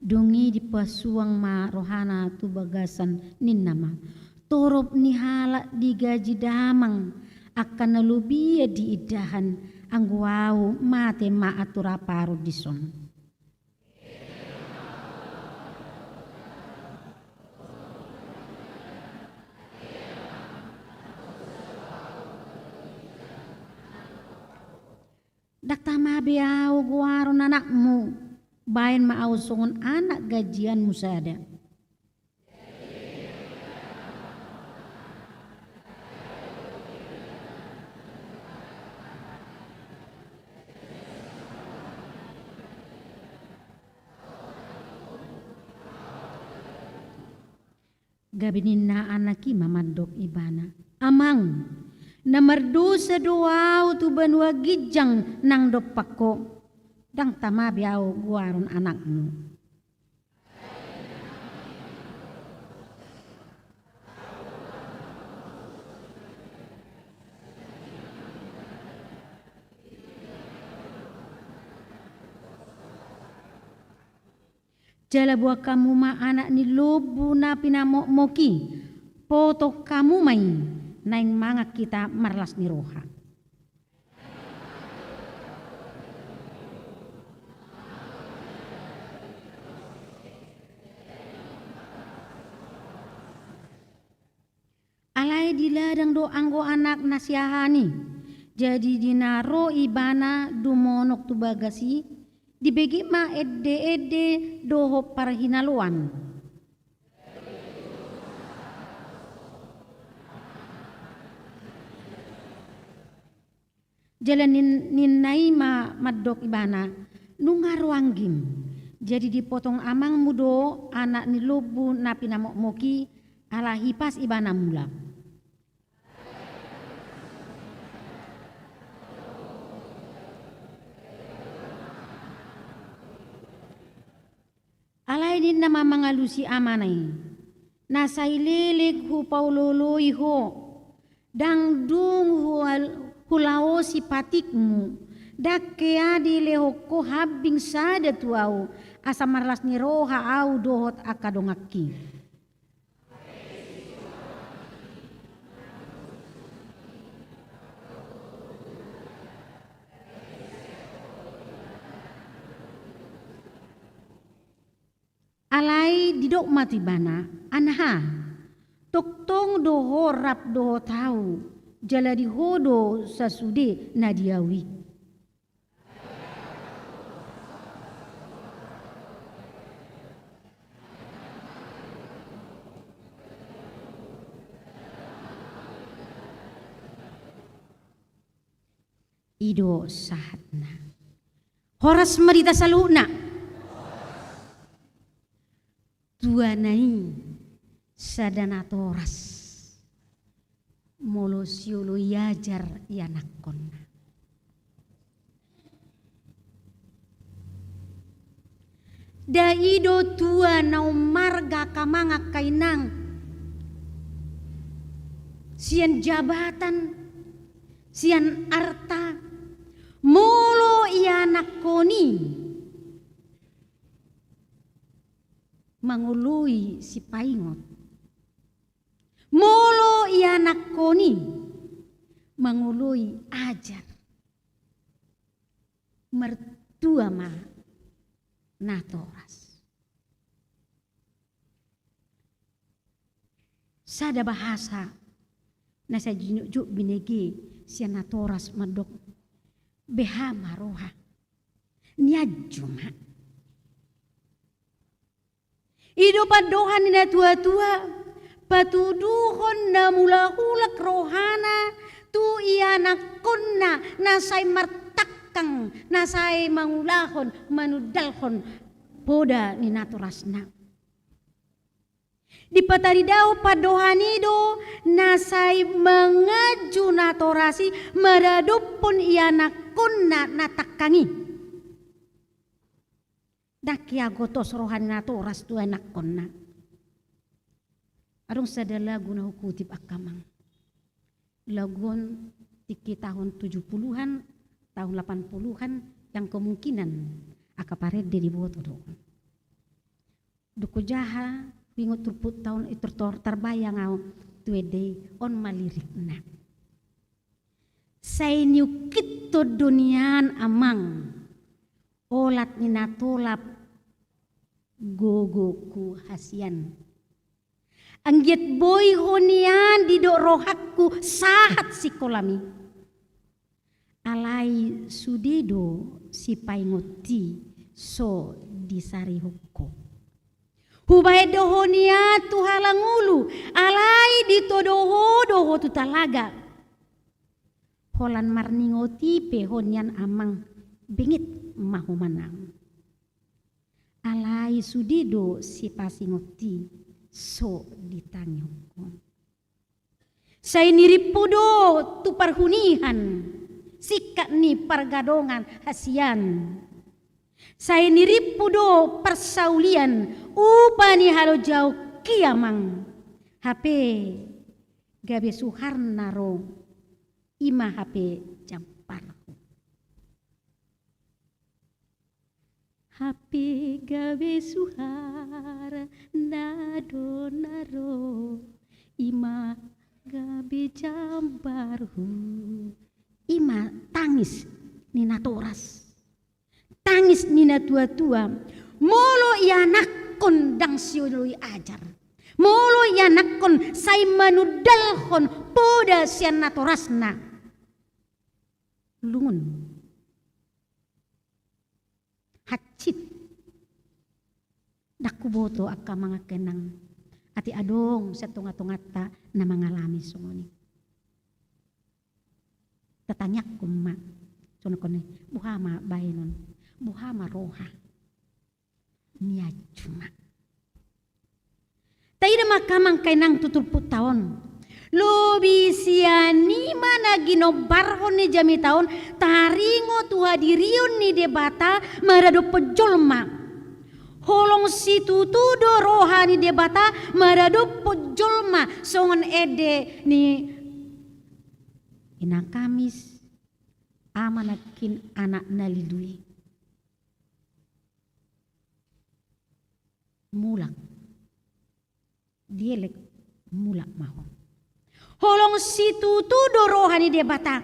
dongi di pasuang ma rohana tu bagasan ninnama torop ni hala di gaji damang akan nalubia di idahan angguau mate ma atura paru dison dakta mabiau guaron anakmu bayan maau songon anak gajian musada gabinin na anaki mamadok ibana amang na mardusa doaw tu banwa gijang nang dopako dang tama biaw guaron anakmu jala buah kamu ma anak ni lobu na pinamok-moki poto kamu mai naing manga kita marlas ni roha alai di ladang do anggo anak nasihani jadi dinaro ibana dumonok tu bagasi dibegi ma ede doho parhinaluan jalanin ninai ma madok ibana nungaruanggim jadi dipotong amang mudo anak ni lobu napi namok moki ala hipas ibana mula alai din nama mangalusi amanai nasaililig hu paulului ho dang dung hulao si patikmu dak kea di lehoko habing sada tuau asa marlas ni roha au dohot akadongaki Alai didok mati bana anha. Toktong doho rap doho tahu. Jaladi hodo sasude nadiawi. Ido sahatna. Horas merita saluna. Tuanai sadana toras. Molo siolo yajar yanakon. Da ido tua nau marga kamanga kainang. Sian jabatan, sian arta, molo ianakoni. Mangului si paingot. Molo ianakoni. Mangului ajar. Mertua ma natoras. Sada bahasa nasa jinujuk binegi si natoras madok beha maroha niajuma. Ido padohan na tua-tua patuduhon na mula-hulak rohana tu ianakonna nasay martakang nasay mangulahon manudalhon poda ni naturasna. Di patari daw padohanido nasay mengaju natorasi maradupon ianakonna natakangi. Dakia gotos rohani natoras tu anak konna. Arung sada lagu na hukutip akamang. Lagun tiki tahun 70-an, tahun 80-an yang kemungkinan akapared di boto doon. Duku jaha wingot turput tahun itu terbayang au tuede on malirik na. Say nyukit to dunian amang. Olat ni natolap gogoku hasian. Anggit boy honian didok rohakku sahat si kolami. Alai sudedo si paingoti so disari hukko. Hubai dohonia tu halangulu alai ditodoho doho tu talaga. Holan marningoti pehonian amang bingit mahumanang. Alai sudido si pasingoti so ditanyoko. Say niripudo tu parhunihan sikat ni pargadongan hasian. Say niripudo persaulian upani halo jauh kiamang. HP gabe suharnaro ima HP jampar. Hapi gawe suhara nado naro ima gawe jambarhu. Ima tangis nina toras, tangis nina tua-tua. Molo ianak kondang siului ajar, molo ianak kon say manudalhon poda sian natorasna. Lungun hacit daku boto akka mga kenang ati adong sa tunga-tungata na mangalami sungoni. Tatanyak kumma sono kone buhama bayinon buhama roha niya cuma. Tayo na makamang kenang tutulput taon. Lobi siani mana ginobarhon ni jami taon taringo tuha dirion ni debata marado pejolma holong situ tudo rohani debata marado pejolma songon ede ni ina Kamis amanakin anak nalidui mulak dielek mulak mahon. Holong situ tudo rohani debata.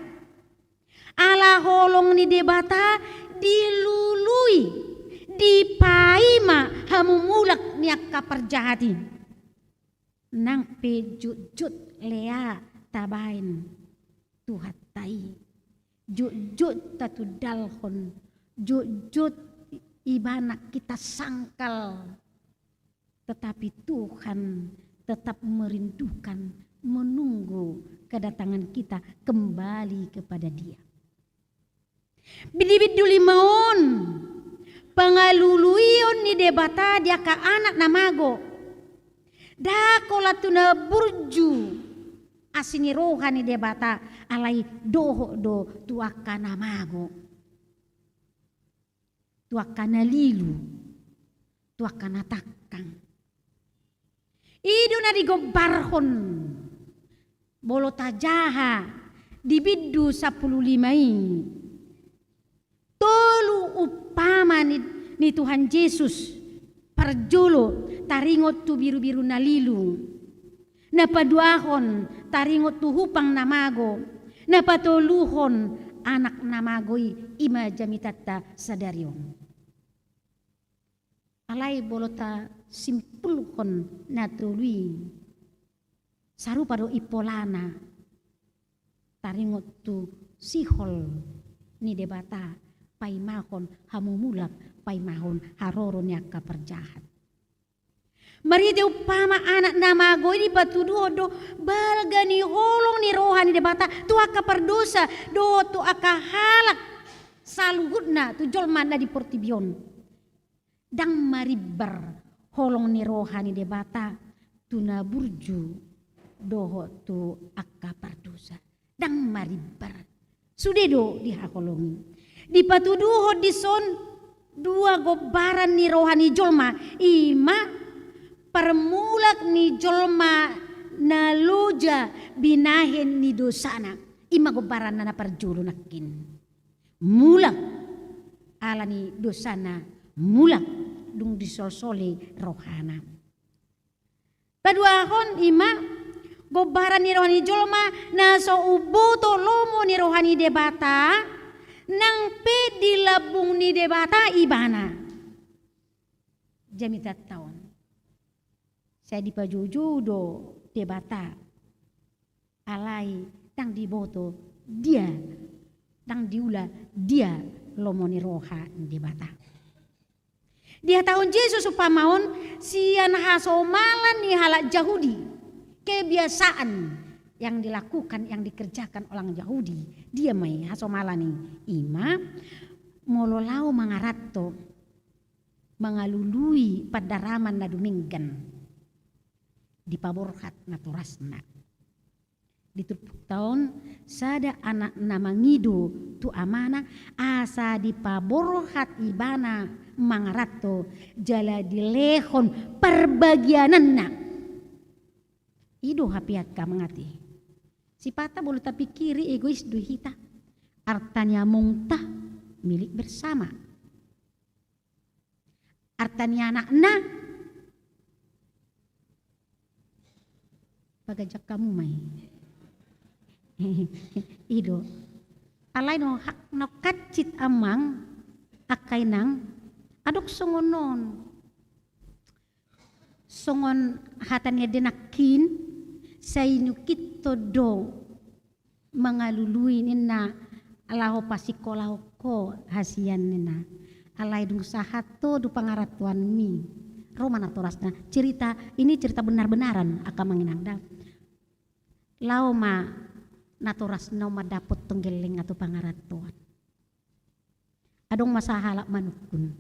Ala holong ni debata dilului, di paima hamumulak niak kaperjahati nang pejut-jut lea tabain tuhatai jut-jut tatu dalhon jut-jut ibana kita sangkal, tetapi Tuhan tetap merindukan, menunggu kedatangan kita kembali kepada Dia. Bidibid dulimaon pangaluluyon ni debata dia ka anak namago dakola tuna burju asini rohani debata alai doho do tuaka namago tuaka nalilu tuaka natakang idu na digobarhon bolo tajaha dibiddu 15 tolu upama ni Tuhan Yesus parjolo taringot tu biru-biru nalilu napaduahon taringot tu hupang namago napatoluhon anak namagoi ima jamitata sadarion alai bolota simpulhon natului saru pado ipolana taringot tu sihol ni debata paimahon hamumulak paimahon haroron yak kaperjahat. Mari dia upama anak namago ini patuduho do balga ni holong ni rohani debata tu aka perdosa do tu aka halak saluhutna tu jolmana di portibion dang maribar holong ni rohani debata tu naburju doho tu aka perdosa dang maribar sudedo dihakolongi di patuduho di son dua gobaran ni rohani jolma ima permulak ni jolma na loja binahin ni dosana ima gobaran na parjulu nakin mulak ala ni dosana mulak dung disolsole rohana paduahon ima gobaran ni rohani jolma na so uboto lomo ni rohani debata nang pe dilabung ni debata ibana jamitat tahun saya dipajujudo debata alai tang diboto dia tang diula dia lomoni roha debata dia tahun Yesus upamaon sian hasomalan ni halak Yahudi kebiasaan yang dilakukan, yang dikerjakan orang Yahudi. Dia mai hasomalani ima mololau mangarato mengalului padaraman na duminggan di paborhat naturasna. Ditupuk tahun sada anak namangido tu amana asa di paborhat ibana mangarato jala dilehon perbagiananna. Ido hapiat ka mangati. Si pata boleh tapi kiri egois duhita. Artanya mungtah milik bersama. Artanya anak-anak pagajak kamu mai. Ido. Alai no hak no kacit amang akay nang adok songonon. Songon hatanya denakin sa inukit todo mangalului nina alaho pasikolaho ko hasian nina alai dung sahato du pangaratuan mi Roma naturasna cerita ini cerita benar-benaran aka manginangda lao ma naturasna ma dapot tenggeling atau pangaratuan adong masahala manukun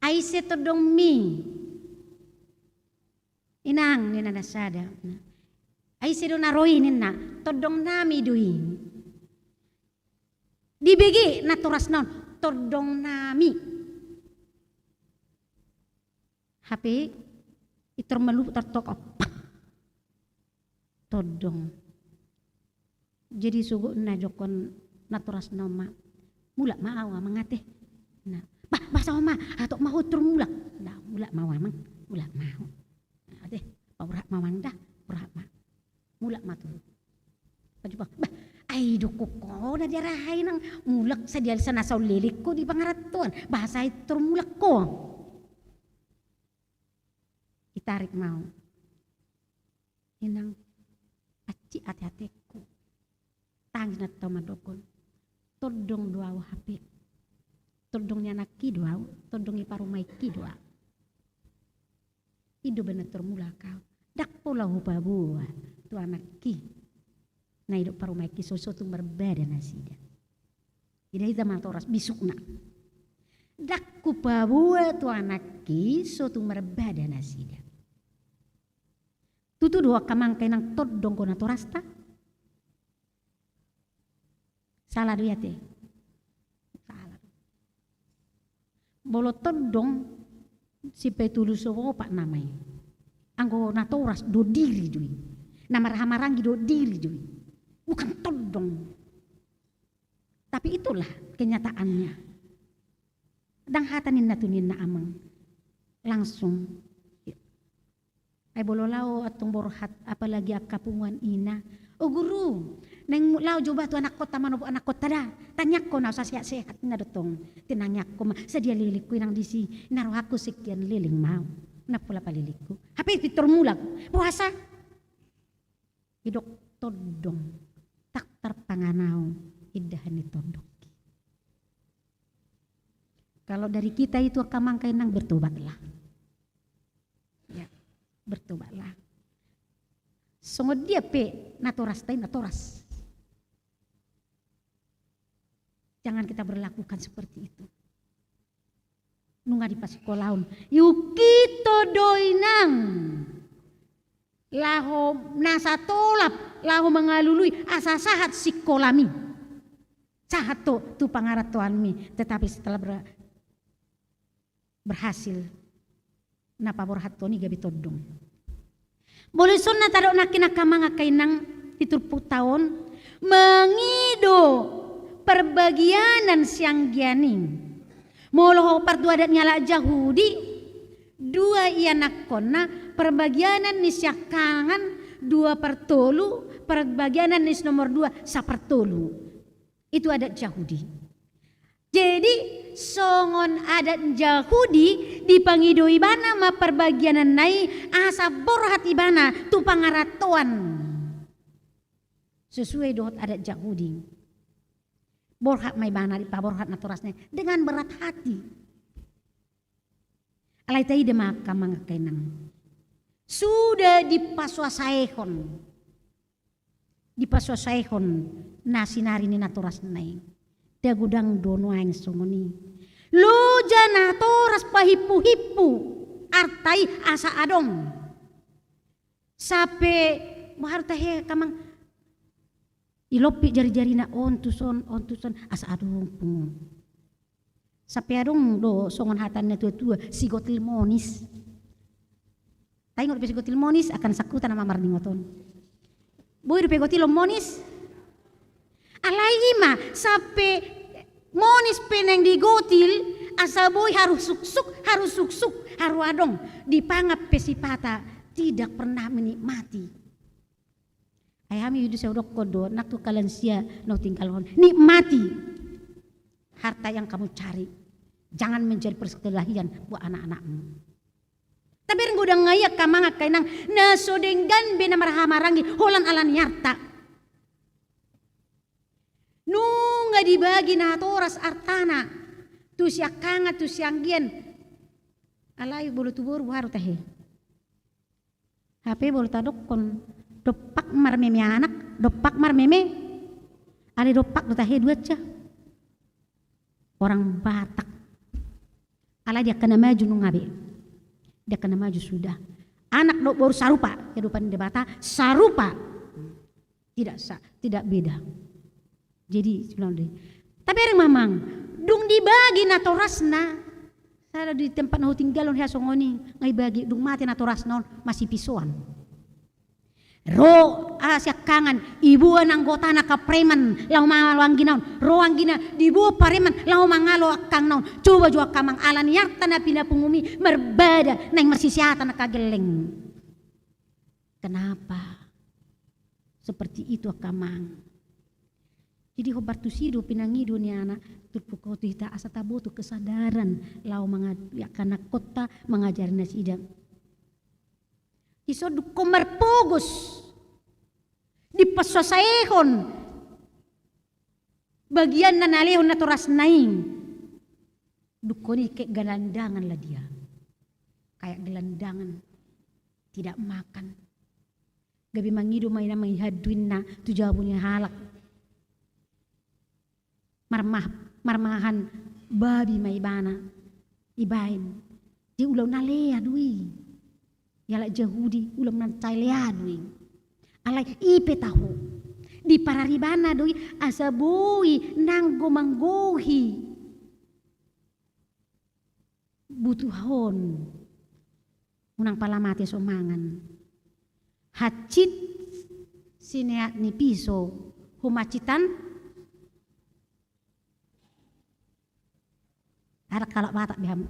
aise todong mi inang nina nasada ay sido naroinin na todong nami duin dibigi naturas non todong nami HP itor malu tertok opak todong jadi sugu na jokon naturas noma mulak maawa mangate na bahasa oma atok mau tur mulak na mulak mawa mang mulak mau ade paurak mawang dah urak ma mulak matu. Pajubak, bah, Ay doko ko na dirahay nang mulak sa diyan sa nasaw lilik ko di pangaratuan. Bahasa itu mulak ko. Itarik mau. Inang aci hati-hati ko. Tangis na tomadokon. Todong dua HP. Todongnya naki dua. Todong iparumay ki dua. Ido benar termula kau. Dak pola hupa buah. Tu anak ki. Na hidup parumay ki sosotung berbeda nasida. Ida ita matoras bisukna. Dak ku pabua tu anak ki sotung berbeda nasida. Tutu dua kamangkay nang todong ko na torasta. Salah dia te. Salah. Bolo todong si petulus so pak namay. Anggo na toras do diri dui. Namar-hamarangi do diri dui. Bukan todong. Tapi itulah kenyataannya. Dang hatanin na tunin na amang. Langsung. Ay bololao atong borhat apalagi akapungan ina. O guru, neng lao coba tu anak kota manopo anak kota dah. Tanyak ko na sa sehat na dotong. Tinanyak ko sadia lilik ko nang disi. Naruh aku sekian liling mau. Napula paliliku. Hape pitor mulag. Puasa. Hidok todong. Tak terpanganaw idahan ni todong. Kalau dari kita itu kamangkay nang bertobatlah. Ya, bertobatlah. Sungguh dia pe natoras tay natoras. Jangan kita berlakukan seperti itu. Nunga di pasikolaun. Yukito doinang. Laho nasa tolap, laho mengalului asa sahat sikolami. Sahat tu pangaratuan mi, tetapi setelah berhasil napa borhat ni gabi todong. Boleh sunna tadok nakina kamanga kainang titurpuk tahun mengido perbagianan siang gianing. Moloho partua adat nyala Yahudi dua ia nakona perbagianan ni syakangan 2/3 perbagianan ni nomor 2 1/3 itu adat Yahudi. Jadi songon adat Yahudi dipangido ibana ma perbagianan nai asa borhat ibana tu pangaratuan sesuai dohot adat Yahudi. Borhat mai bana di paborhat naturasnya dengan berat hati. Alai tai demak kamang kainang. Sudah dipaswasaehon. Dipaswasaehon nasinari ni naturas nai. Dia gudang dono aing songoni. Loja naturas pahipu-hipu. Artai asa adong. Sape maharta he kamang ilopi jari-jari na ontuson asa adong pung. Sape adong do songon hatan na tua-tua sigotil monis. Tayo ngopi sigotil monis akan sakutan na mamar ningoton. Boy rupi gotil monis. Alai ima sape monis peneng digotil asa boy harus suksuk haru adong dipangap pesipata tidak pernah menikmati. Ayami yudu seudok kodo nak tu kalansia no tinggalon nikmati harta yang kamu cari. Jangan menjadi persekelahian buat anak-anakmu. Tapi ngudang ngayak kamanga kainang nasodenggan bena marhamarangi holan alan yarta. Nunga dibagi na toras artana tu siakanga tu sianggian alai bolu tubur baru tahe. HP bolu tadok kon dopak mar meme anak, dopak mar meme. Ale dopak do tahe dua cah. Orang Batak. Ala dia kena maju nungabe. Dia kena maju sudah. Anak dok baru sarupa, kehidupan di Batak sarupa. Tidak beda. Jadi sebelum deh. Tapi orang mamang, dung dibagi natorasna. Saya di tempat nau tinggalon ya songoni, ngai bagi dung mati natorasna masih pisuan. Ro asya kangan ibuan anggota na kapreman lau mangalo ginaon ro anggina dibu pareman lau mangalo akang naon coba jua kamang alan yarta na pinapungumi merbada nang marsisiata na kageleng. Kenapa seperti itu kamang? Jadi hobar tu sido pinangido ni anak turpuko tu hita asa tabo tu kesadaran lau ya kana kota mengajar nasida. Iso du komar pogos di pasosaehon bagian nanalehon na toras naing dukoni kayak gelandangan lah dia, kayak gelandangan tidak makan. Gabi mangido may na manghaduin na tu jawabunya halak. Marmahan babi may ibana ibain di ulam nalea dui yala jahudi ulam nantai lea dui alai ipe tahu di pararibana dui asabui nanggo manggohi butuhon unang palamati somangan hacit sineat ni piso humacitan harap kalau batak biham.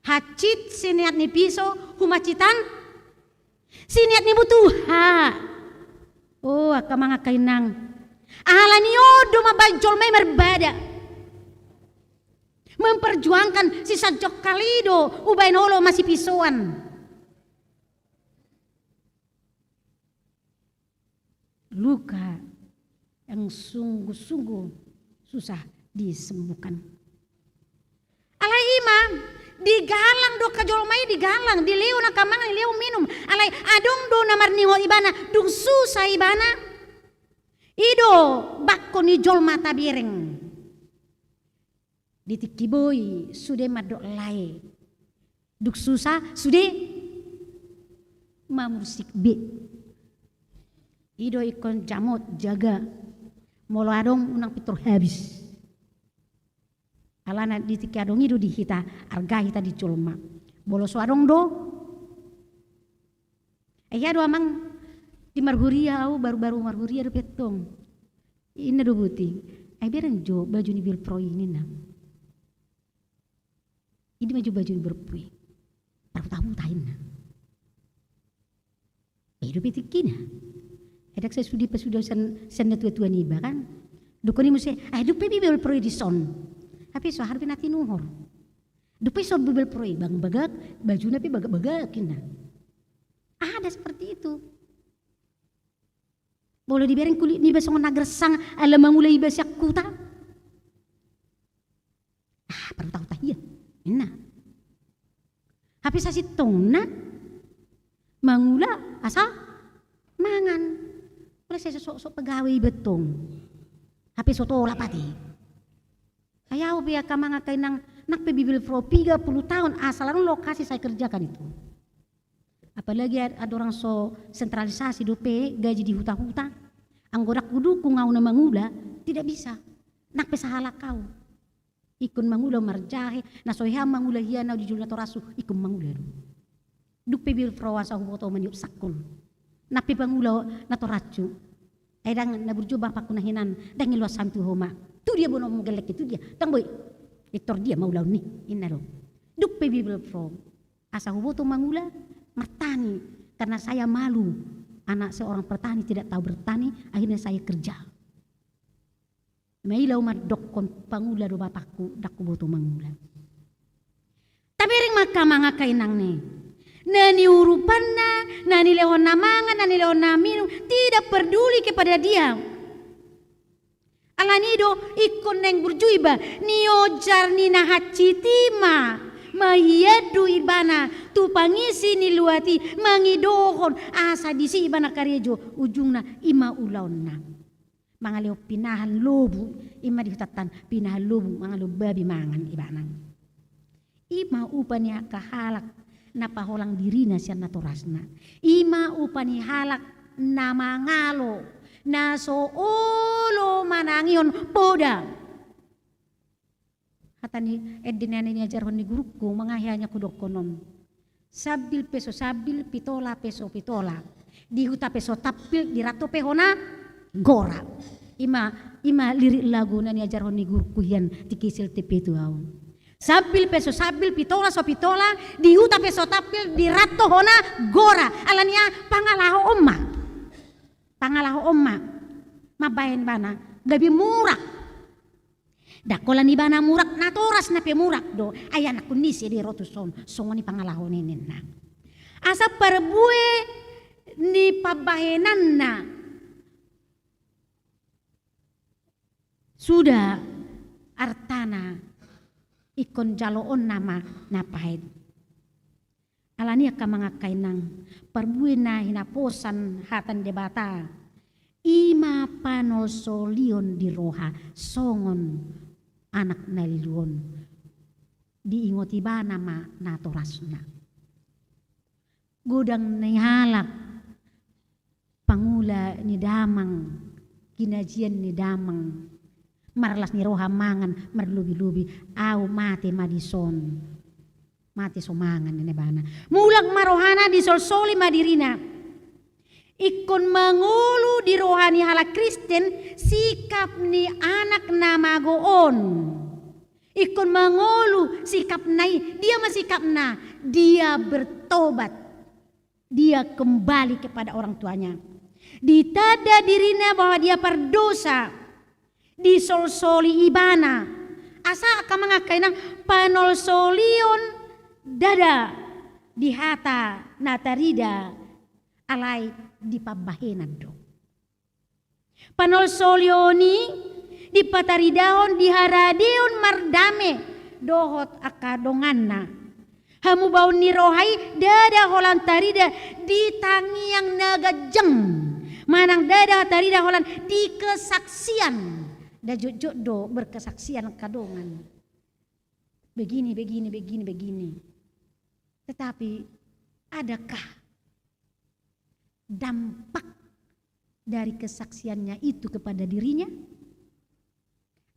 Hacit siniat ni piso humacitan siniat ni butuha. Oh aka mga kainang ala ni odo mabajol may merbada memperjuangkan si sajok kalido ubay nolo masih pisoan. Luka yang sungguh-sungguh susah disembuhkan. Alay imam digalang do kajolmay digalang dileo na kamang dileo minum alay adong do na marningo ibana dung susah ibana ido bakko ni jolma tabireng ditikiboy sude madok lae duk susah sude mamusik be ido ikon jamot jaga molo adong unang pitur habis alana di tiki adong itu dihita arga hita diculma bolo suadong do do amang di marhuria baru-baru marhuria do petong ini do buti bereng jo baju ni bil pro ini na ini baju ni berpui tahu tain na do petikina edak saya sudi pesudah sen tua-tua ni kan dukoni muse do pe bil pro di son tapi so harus nanti nuhur. Dupai so bibel proy bang bagak baju napi bagak-bagakin na. Ada seperti itu. Boleh dibereng kulit ni besong nagersang ala mangulai basyak kuta. Perlu tahu tahiya. Enak. Tapi sa sitong na mangula asa mangan. Oleh saya sok pegawai betong. Tapi soto lapati. Ayaw biya ka mga kainang nakpebibil pro 30 tahun asal lokasi saya kerjakan itu. Apalagi ada orang so sentralisasi dope gaji di huta-huta. Anggorak kudu kungau na mangula tidak bisa. Nakpe sahala kau. Ikun mangula marjahe na soyha mangula hiya na dijul na torasu ikun mangula. Dupe bil pro asa huboto maniup sakul. Nakpe mangula na toracu. Aidang naburjubah pakunahinan dang ilwas samtu homa. Tu dia bono menggelek itu dia. Tangboy. Itor dia mau laun ni. Inaro. Duk Bible pro. Asa huboto mangula mertani karena saya malu. Anak seorang petani tidak tahu bertani, akhirnya saya kerja. Mailau madok kon pangula do bapakku dak boto mangula. Tabering maka mga kainang ni. Nani urupanna, nani lehon namangan, nani lehon naminum, tidak peduli kepada dia. Alanido ikon neng burjuiba niojar ni nahacitima mahiyadu ibana tu pangisi ni luati mangidohon asa disi ibana karyejo ujungna ima ulaonna mangaleo pinahan lobu ima dihutatan pinahan lobu mangaleo babi mangan ibanang ima upani kahalak napaholang dirina siya natorasna ima upani halak namangalo na so ulo manangion poda kata ni edinane ni ajar honi guruku mangahiyanya kudokonon sabil peso sabil pitola peso pitola di huta peso tapil di rato pehona gora ima lirik lagu nani ajar honi guruku hian tikisil tepe tu au sabil peso sabil pitola so pitola di huta peso tapil di rato hona gora alania pangalaho omma mabayan bana gabi murak. Dakola ni bana murak natoras na pe murak do ayan aku nisi di rotuson songo ni pangalahon ini na. Asa perbue ni pabahenan na sudah artana ikon jaloon nama napahid. Alani ka mga kainang perbue na hinaposan hatan debata. Ima panosolion di roha songon anak naliluon diingoti ba nama natorasna gudang nihalap pangula ni damang kinajian ni damang marlas ni roha mangan marlubi-lubi au mate madison mate somangan ni bana mulag marohana disolsoli madirina ikon mangulu di rohani hala Kristen sikap ni anak na magoon. Ikon mangulu sikap nai dia masikap na dia bertobat. Dia kembali kepada orang tuanya. Ditada dirinya bahwa dia berdosa. Disolsoli ibana. Asa akan mengakai nang panolsolion dada di hata natarida alai di pabahenan do. Panolsolioni di pataridahon di haradeon mardame dohot akadonganna. Hamu baun ni rohai dada holan tarida di tangi yang nagajeng. Manang dada tarida holan di kesaksian. Da jojo berkesaksian kadongan. Begini. Tetapi adakah dampak dari kesaksiannya itu kepada dirinya?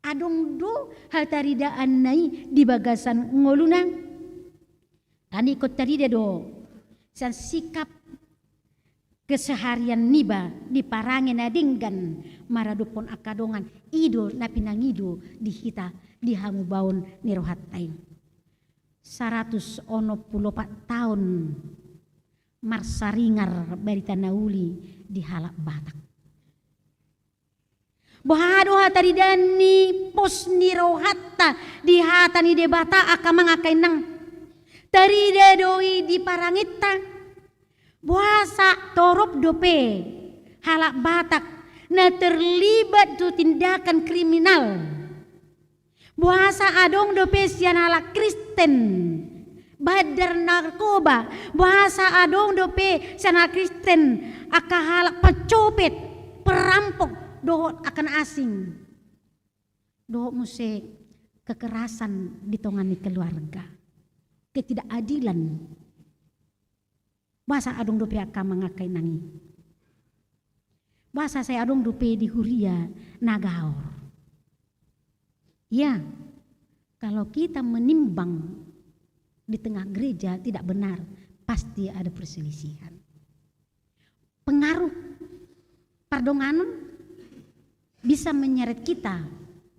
Adong do hal taridaan nai di bagasan ngoluna. Ani ikut tarida do. San sikap keseharian niba di parangin adinggan maradupon akadongan idol na pinangido di hita di hamu baun nirohatai. 114 tahun marsaringar berita nauli di halak Batak. Bahado hataridani pos nirohatta di hatani debata akamang nang tarida doi di parangita buasa torop dope halak Batak na terlibat tu tindakan kriminal. Buasa adong dope sian halak Kristen. Badar narkoba bahasa adong dope sana Kristen akahalak pecopet perampok dohot akan asing dohot musik kekerasan di tongani keluarga ketidakadilan bahasa adong dope akan mengakai nangi bahasa saya adong dope di huria nagaor ya kalau kita menimbang di tengah gereja tidak benar, pasti ada perselisihan. Pengaruh pardonganan bisa menyeret kita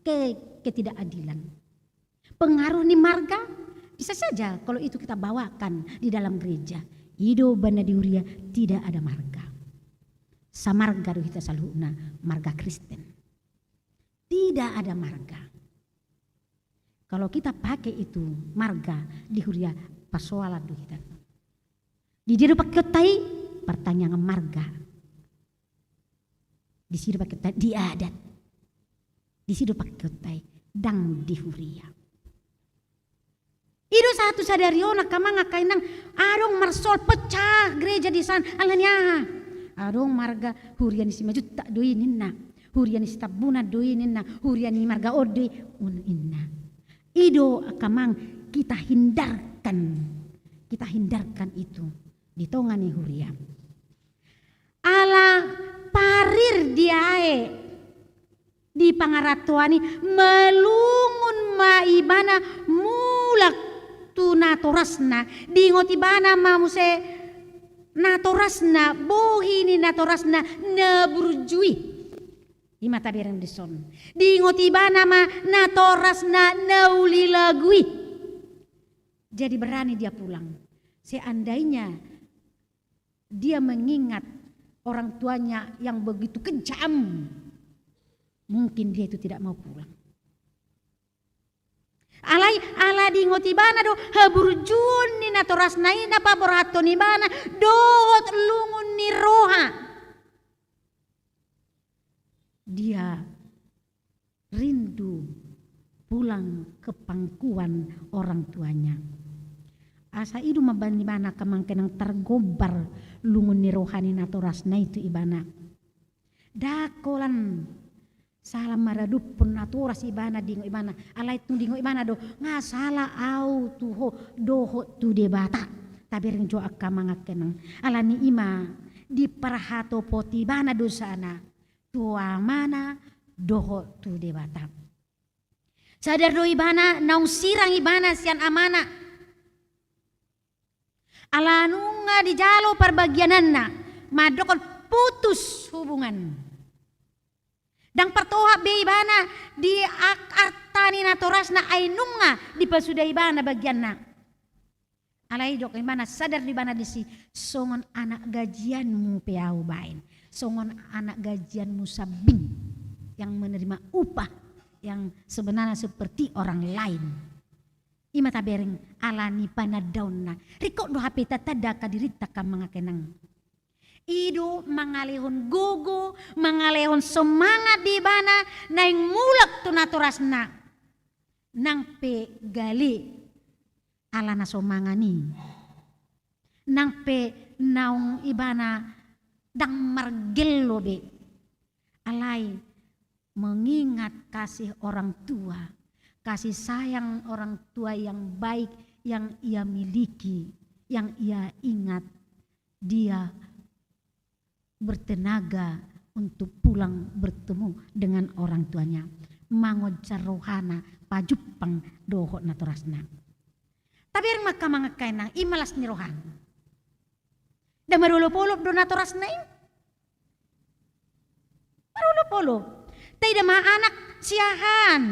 ke ketidakadilan. Pengaruh ni marga bisa saja kalau itu kita bawakan di dalam gereja. Ido bana diuria tidak ada marga. Samarga do kita saluna marga Kristen. Tidak ada marga. Kalau kita pakai itu marga di huria pasoalan do kita. Di diri pakai tai pertanyaan marga. Di sini pakai tai di adat. Di sini pakai tai dang di huria. Ido satu sadariona kamanga kainang adong marsol pecah gereja di sana alanya. Adong marga huria ni si maju tak doi ninna. Huria ni tabuna doi ninna. Huria ni marga ode un inna. Ido akamang kita hindarkan itu di tongani huria. Ala parir diae di pangaratuani melungun maibana mulak tu natorasna di ngotibana mamuse natorasna bohini natorasna neburjui. Di mata bereng dison di ngotibana ma natorasna nauli lagui. Jadi berani dia pulang. Seandainya dia mengingat orang tuanya yang begitu kejam Mungkin dia itu tidak mau pulang. Alai ala di ngotibana do haburjun ni natoras naina pa borato ni bana dohot lungun ni roha. Dia rindu pulang ke pangkuan orang tuanya. Asa idu mabani bana kamangkenang tergobar lungun ni rohani natoras na itu ibana. Dakolan salah maradup pun naturas ibana dingo ibana alai tu dingo ibana do nga salah au tuho doho tu debata tapi ring jo akka mangakenang alani ima di parahato poti bana do sana tua mana doho tu debata sadar do ibana naung sirang ibana sian amana alanunga di jalo perbagiananna madokon putus hubungan. Dan pertoha be ibana di artani natorasna ainunga di pasuda ibana bagianna. Alai dok ibana sadar di bana disi songon anak gajianmu peau bain. Songon anak gajianmu sabing yang menerima upah yang sebenarnya seperti orang lain. Ima tabering alani panadauna. Rikok do HP tatada kadirita ka mga kenang. Idu mangalihun gugu, mangalihun semangat di bana, naing mulak tu naturasna. Nang pe gali alana somangani. Nang pe naung ibana dang margelo be. Alai mengingat kasih orang tua, kasih sayang orang tua yang baik yang ia miliki, yang ia ingat dia bertenaga untuk pulang bertemu dengan orang tuanya. Mangod rohana pajupang dohot naturasna. Tapi yang maka mangakainang imalas ni rohan. Dan marulupulop do naturasna yung. Marulupulop. Tay dama anak siyahan.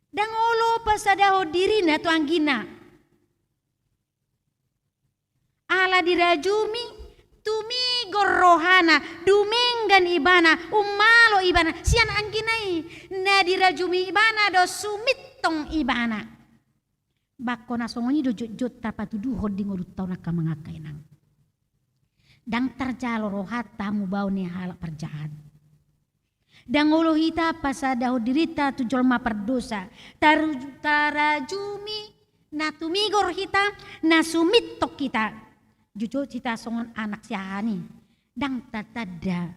Dangolo pa sa daho diri na to ang gina. Ala dirajumi. Tumigor rohana, dumenggan ibana, umalo ibana, sian angginai, na dirajumi ibana do sumitong ibana. Bako na songoni do jut tapatuduho dingo dutaw na kamangakainang. Dang tarjalo rohat tamu bau ni halak perjahat. Dang ulo hita pasadaho dirita tujol maperdosa, tarajumi na tumigor hita, na sumitok kita. Jujur cita songon anak siahani dang tatada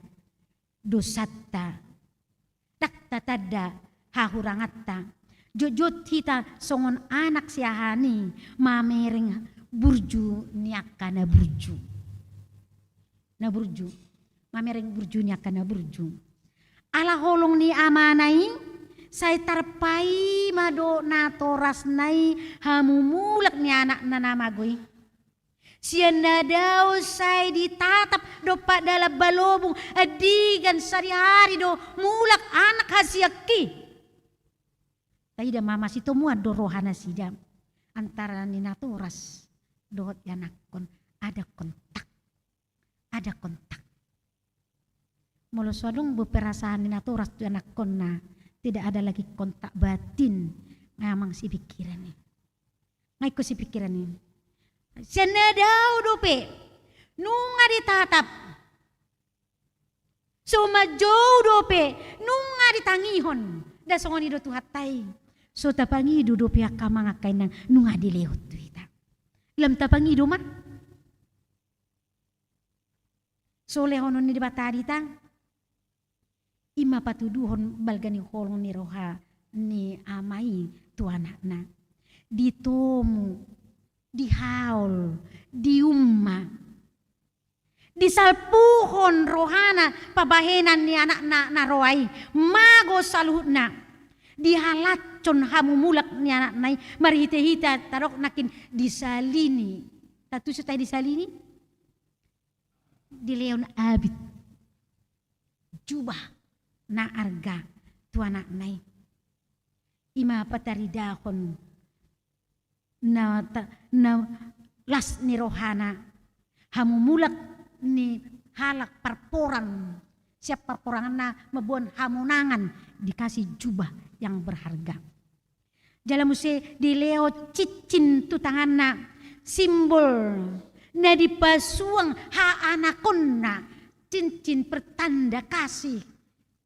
dosata dak tatada hahurangatta jujur cita songon anak siahani mamering burju niaka na burju mamering burju niaka na burju ala holong ni amanai saya tarpai mado natoras nai hamumulak ni anak nanamagoy. Siana daw say ditatap do pa dalam balobong adigan sari-hari do mulak anak hasiaki. Tayo da mama si tumuad do rohana sida antara ni naturas dohot yanakon ada kontak. Molo swadong beperasaan ni naturas do yanakon na tidak ada lagi kontak batin ngamang si pikiran ni. Ngay ko si pikiran ni. Siana daw dope nunga ditatap sumajow dope nunga ditangihon da songoni do tuhatay so tapangido dope akamanga kainang nunga dilehot tuita lam tapangido man so lehonon ni dibatadi tang ima patuduhon balgani holong ni roha ni amai tuanakna ditomu dihaul, diumma, disalpuhon rohana pabahenan ni anak na roai, mago saluhna, dihalacon hamumulak ni anak nai, marihita-hita tarok nakin disalini, tatu setay disalini, di leon abit, jubah na arga tu anak nai, ima pataridahon, na las ni rohana hamumulak ni halak parporan siap perporangan na mebuan hamunangan dikasih jubah yang berharga. Jala muse dileo cicin tu tangan na simbol na dipasuang ha anakon na cincin pertanda kasih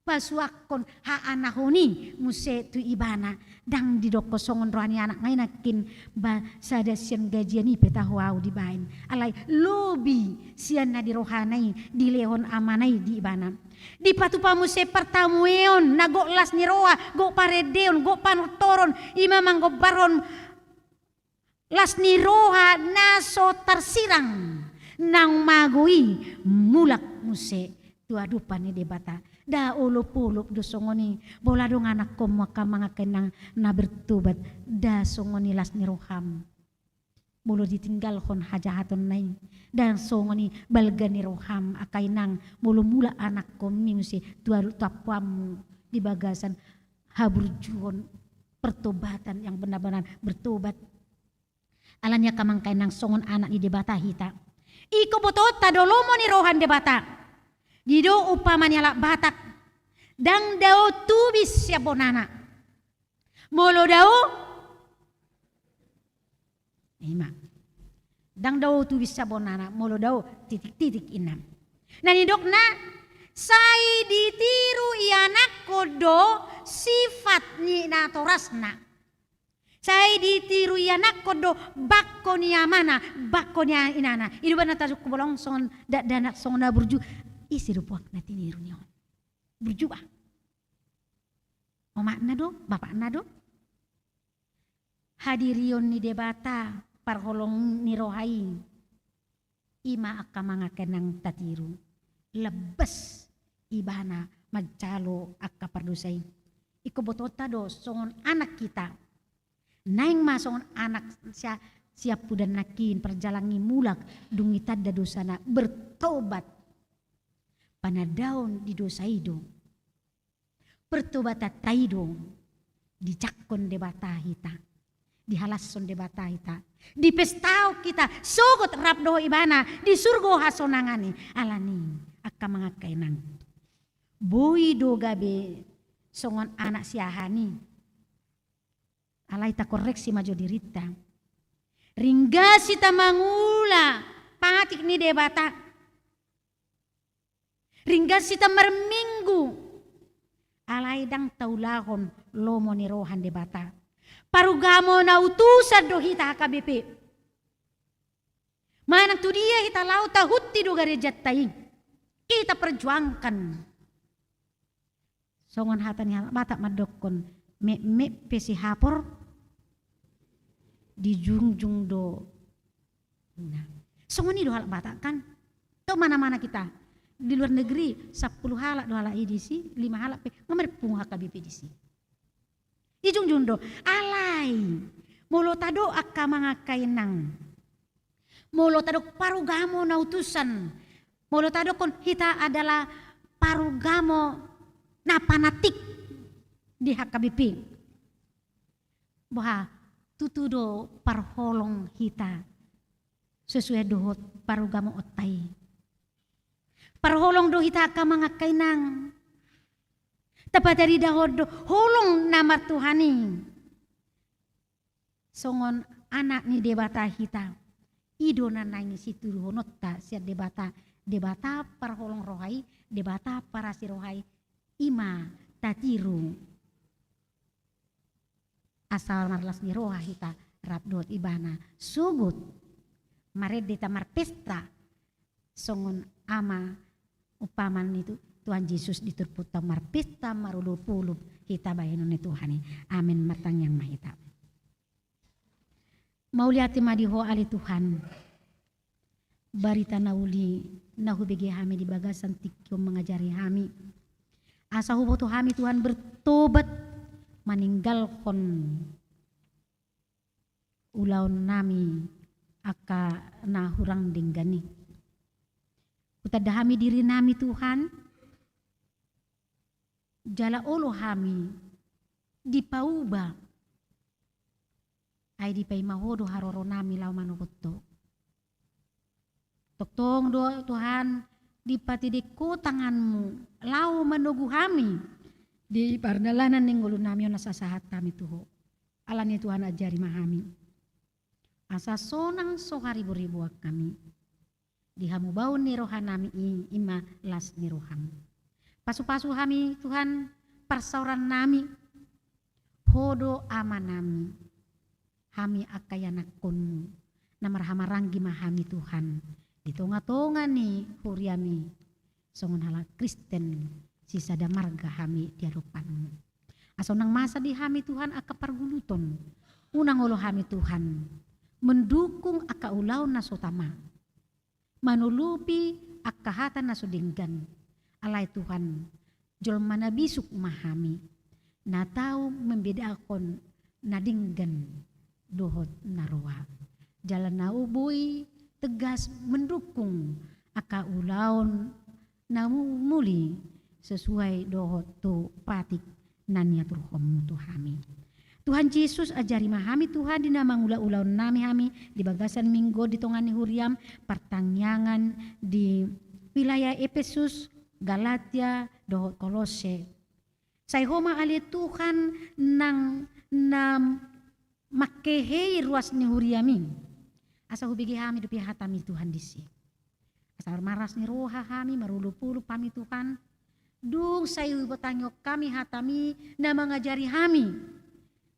pasuakon ha anahoni muse tu ibana dang didoko songon rohani anak ngay nakin ba sada sian gajian ipe tahuau di bain alay lobi sian na di rohanay di lehon amanay di ibana di patupa muse pertamueon na go las ni roa go paredeon go panutoron imamang go baron las ni roha naso tersirang nang magui mulak muse tuadupan ni debata da ulop-ulop do songoni bola dong anak ko maka mga kenang na bertobat da songoni las ni roham bolo ditinggal kon hajahaton nai dan songoni balga ni roham akay nang bolo mula anak ko mimsi tuaru tapuamu di bagasan haburjuon pertobatan yang benar-benar bertobat alanya kamangkay nang songon anak ni debata hita iko botot tadolomo ni rohan debata dido upamanya lak batak dang dao tubis ya bonana molo dao ima dang dao tubis ya bonana molo dao titik-titik inam nani dok na sai ditiru ianak kodo sifat ni natorasna sai ditiru ianak kodo bakko ni amana bakko ni inana idu bana tasuk bolong songon danak songon burju isi rupuak na tiniru niyo berjubah omak nado bapak nado hadirion ni debata parholong ni rohai ima akka mga kenang tatiru lebes ibana magcalo akka pardusay iko botota do songon anak kita naing masongon anak siap pudan nakin perjalangi mulak dungitad da dosana bertobat panadaon di dosa itu pertobat taido dicakkon debata hita dihalasson debata hita di pestao kita sogot rapdo ibana di surgo hasonangani alani akka mga kainang boy do gabe songon anak siahani alay ta koreksi majo dirita ringga sita mangula patik ni debata ringga sita merminggu alay dang taulahon lomo ni rohan debata parugamo na utusan do hita HKBP manang tu dia hita lau tahuti do garejat tai kita perjuangkan songon hatan yang batak madokon me pesi hapor di jungjung do nah songon do hal batak kan ke mana-mana kita di luar negeri 10 halak 2 halak edisi 5 halak pe ngamer pung HKBP edisi ijung jundo alay molo tado akka mga kainang molo tado parugamo na utusan molo tado kon hita adalah parugamo na panatik di HKBP bahwa tutudo parholong hita sesuai dohot parugamo otai parholong do hita ka mga kainang tapat dari dahod do holong nama Tuhani songon anak ni debata hita ido nanay si turuhonot ta siya debata parholong rohai debata para si rohai ima tatiru asal marlas ni roha hita rapdot ibana sugut maredeta marpesta songon ama upaman itu Tuhan Yesus diturputa marpesta marulupulup kita bayanon ni Tuhan amin matang yang mahita mauliati madiho ali Tuhan barita nauli nahubigi hami di bagasan tikyo mengajari hami asa huboto hami Tuhan bertobat meninggalkan ulaun nami aka nahurang dinggani utadahami diri nami Tuhan jala olo hami dipauba ay dipay mahodo haroro nami law manukoto toktong do Tuhan dipatidiku tanganmu lau menugu kami di pardalanan ninggulu nami ona sasahat kami Tuhan. Alani Tuhan ajari mahami. Asa sonang sohari beribu kami. Dihamu bau ni rohanami ima las ni roham. Pasu-pasu kami Tuhan persauran nami. Hodo amanami. Hami akayanakunmu. Namarhamaranggi mahami Tuhan. Di tonga-tonga ni huriami. Songon hala Kristen sisada marga hami di hadapanmu. Asonang masa di hami Tuhan aka parguluton. Unang olo hami Tuhan. Mendukung aka ulau nasotama. Manulupi aka hata nasudinggan. Alay Tuhan. Jol mana bisuk mahami. Na tau membedakan nadinggan dohot naroa. Jalan naubui tegas mendukung aka ulaun namu muli sesuai dohot tu patik naniatur homu tuhami. Tuhan Yesus ajari mahami Tuhan di nama ula-ulaun nami hami di bagasan minggu di tongani huriam pertangyangan di wilayah Efesus, Galatia, dohot Kolose. Saya homa ali Tuhan nang makehei ruas ni huriami. Asa hubigi hami dupi hatami Tuhan disi. Asa maras ni roha kami marulu-pulu pami Tuhan. Dung sayu betanyok kami hatami na mengajari kami.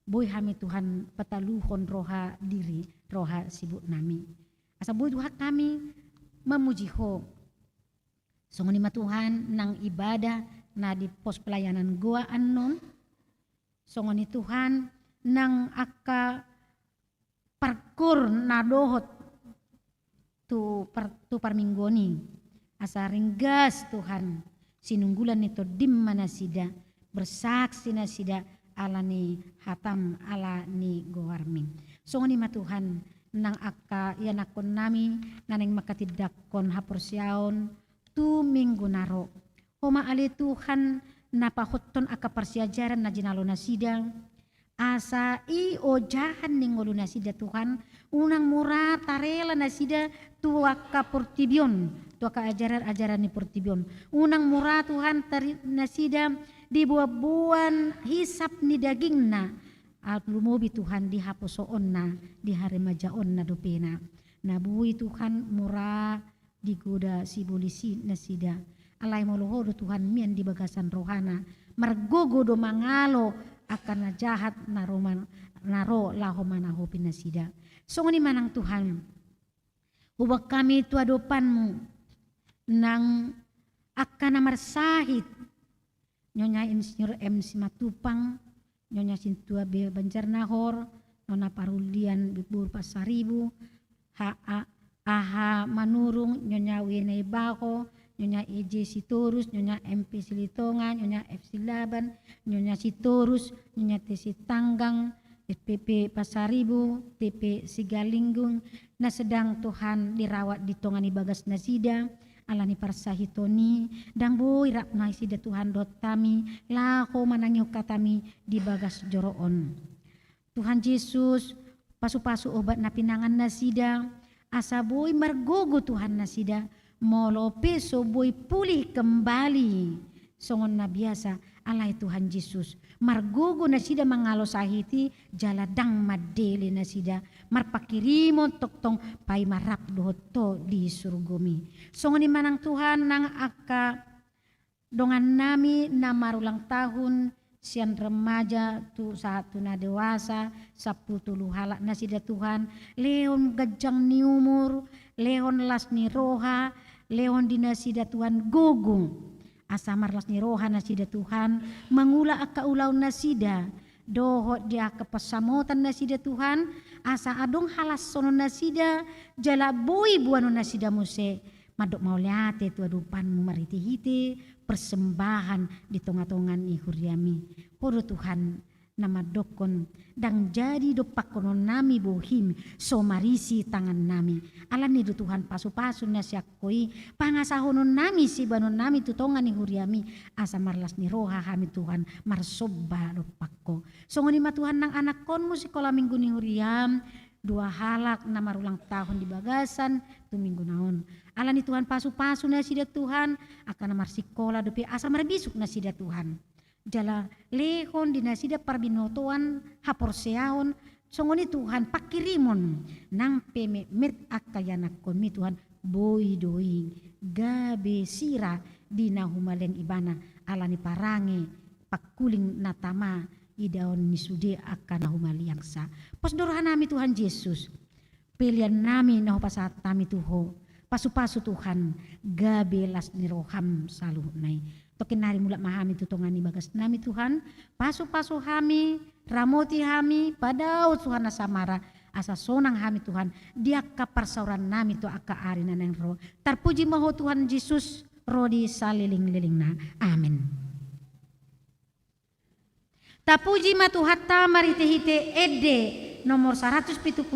Boy kami Tuhan petaluhon roha diri, roha sibuk nami. Asa boy Tuhan kami memuji ho. Songoni ma Tuhan nang ibadah na di pos pelayanan goa anon. Songoni Tuhan nang aka parkur na dohot tu parminggoni. Asa ringgas Tuhan. Sinunggulan itu dimma nasida bersaksi nasida ala ni hatam ala ni gowarmin. Songoni ma Tuhan nang aka yanakon nami naneng makatidakon haporsiaon tu minggu naro. Homa ali Tuhan napahoton aka persiajaran na jinalo nasida asa i ojahan ningolu nasida Tuhan unang murah tarela nasida tuaka portibion tuaka ajaran-ajaran ni portibion unang murah Tuhan tari nasida di buah-buahan hisap ni dagingna at lumobi Tuhan di haposoonna di haremajaonna dopena nabui Tuhan murah digoda si bolisi nasida alai molohodo Tuhan mian di bagasan rohana margogo do mangalo akan jahat naroman naro lahomana hopin nasida. Songoni manang Tuhan. Hubak kami tua dopanmu nang akan namarsahit nyonya Insinyur M. Simatupang, nyonya Sintua B. Banjarnahor, nona Parulian Bibur Pasaribu, Aha Manurung, nyonya Wene Bako, nyonya EJ Sitorus, nyonya MP Silitongan, nyonya F Silaban, nyonya Sitorus, nyonya TC Tanggang, SPP Pasaribu, TP Sigalinggung, na sedang Tuhan dirawat di tongani bagas nasida, alani parsahitoni, dang boy rak naisida Tuhan dotami, lako manangyo katami di bagas joroon. Tuhan Yesus, pasu-pasu obat na pinangan nasida, asa boy margogo Tuhan nasida, molope so boy pulih kembali songon na biasa alai Tuhan Yesus margogo na sida mangalo sahiti jaladang madele na sida marpakirimo toktong pay marap dohoto di surgomi songon ni manang Tuhan nang aka dongan nami na marulang tahun sian remaja tu saat tu na dewasa 10 halak na sida Tuhan leon gajang ni umur leon las ni roha leon dinasida Tuhan gogung asamar las ni roha nasida Tuhan mangula aka ulaw nasida dohot dia kepesamotan nasida Tuhan asa adong halas sono nasida jala boy buano nasida muse madok mauliate tu adupanmu maritihite persembahan di tonga-tongan ni huriami hodo Tuhan nama dokon dang jadi dopakono nami bohim so marisi tangan nami alam ni do Tuhan pasu-pasu na siakoi pangasahonon nami si banon nami tutongan ni huriami asa marlas ni roha kami Tuhan marsoba dopakko songoni ma Tuhan nang anak konmu sekolah minggu ni huriam dua halak nama ulang tahun di Bagasan tu minggu naon. Alani Tuhan pasu-pasu na sida Tuhan akan namar sikola dope asa marbisuk na sida Tuhan. Jala lehon di nasida parbinotoan haporseaon songoni Tuhan pakirimon nang peme met akayana komi Tuhan boy doing gabe sira di nahumaleng ibana alani parange pakuling natama idaon misude akan nahumaliang sa. Pasdorohan nami Tuhan Yesus. Pilihan nami naho pasat nami tuho. Pasu-pasu Tuhan gabelas ni roham saluh nai. Tokin nari mula mahami tutongan ni bagas nami Tuhan. Pasu-pasu hami, ramoti hami, padaw Tuhan na samara. Asa sonang hami Tuhan. Dia kaparsauran nami to aka arina nang roh. Tarpuji maho Tuhan Yesus. Rodi saliling-liling na. Amin. Tapuji matuhatta maritehite ede nomor 173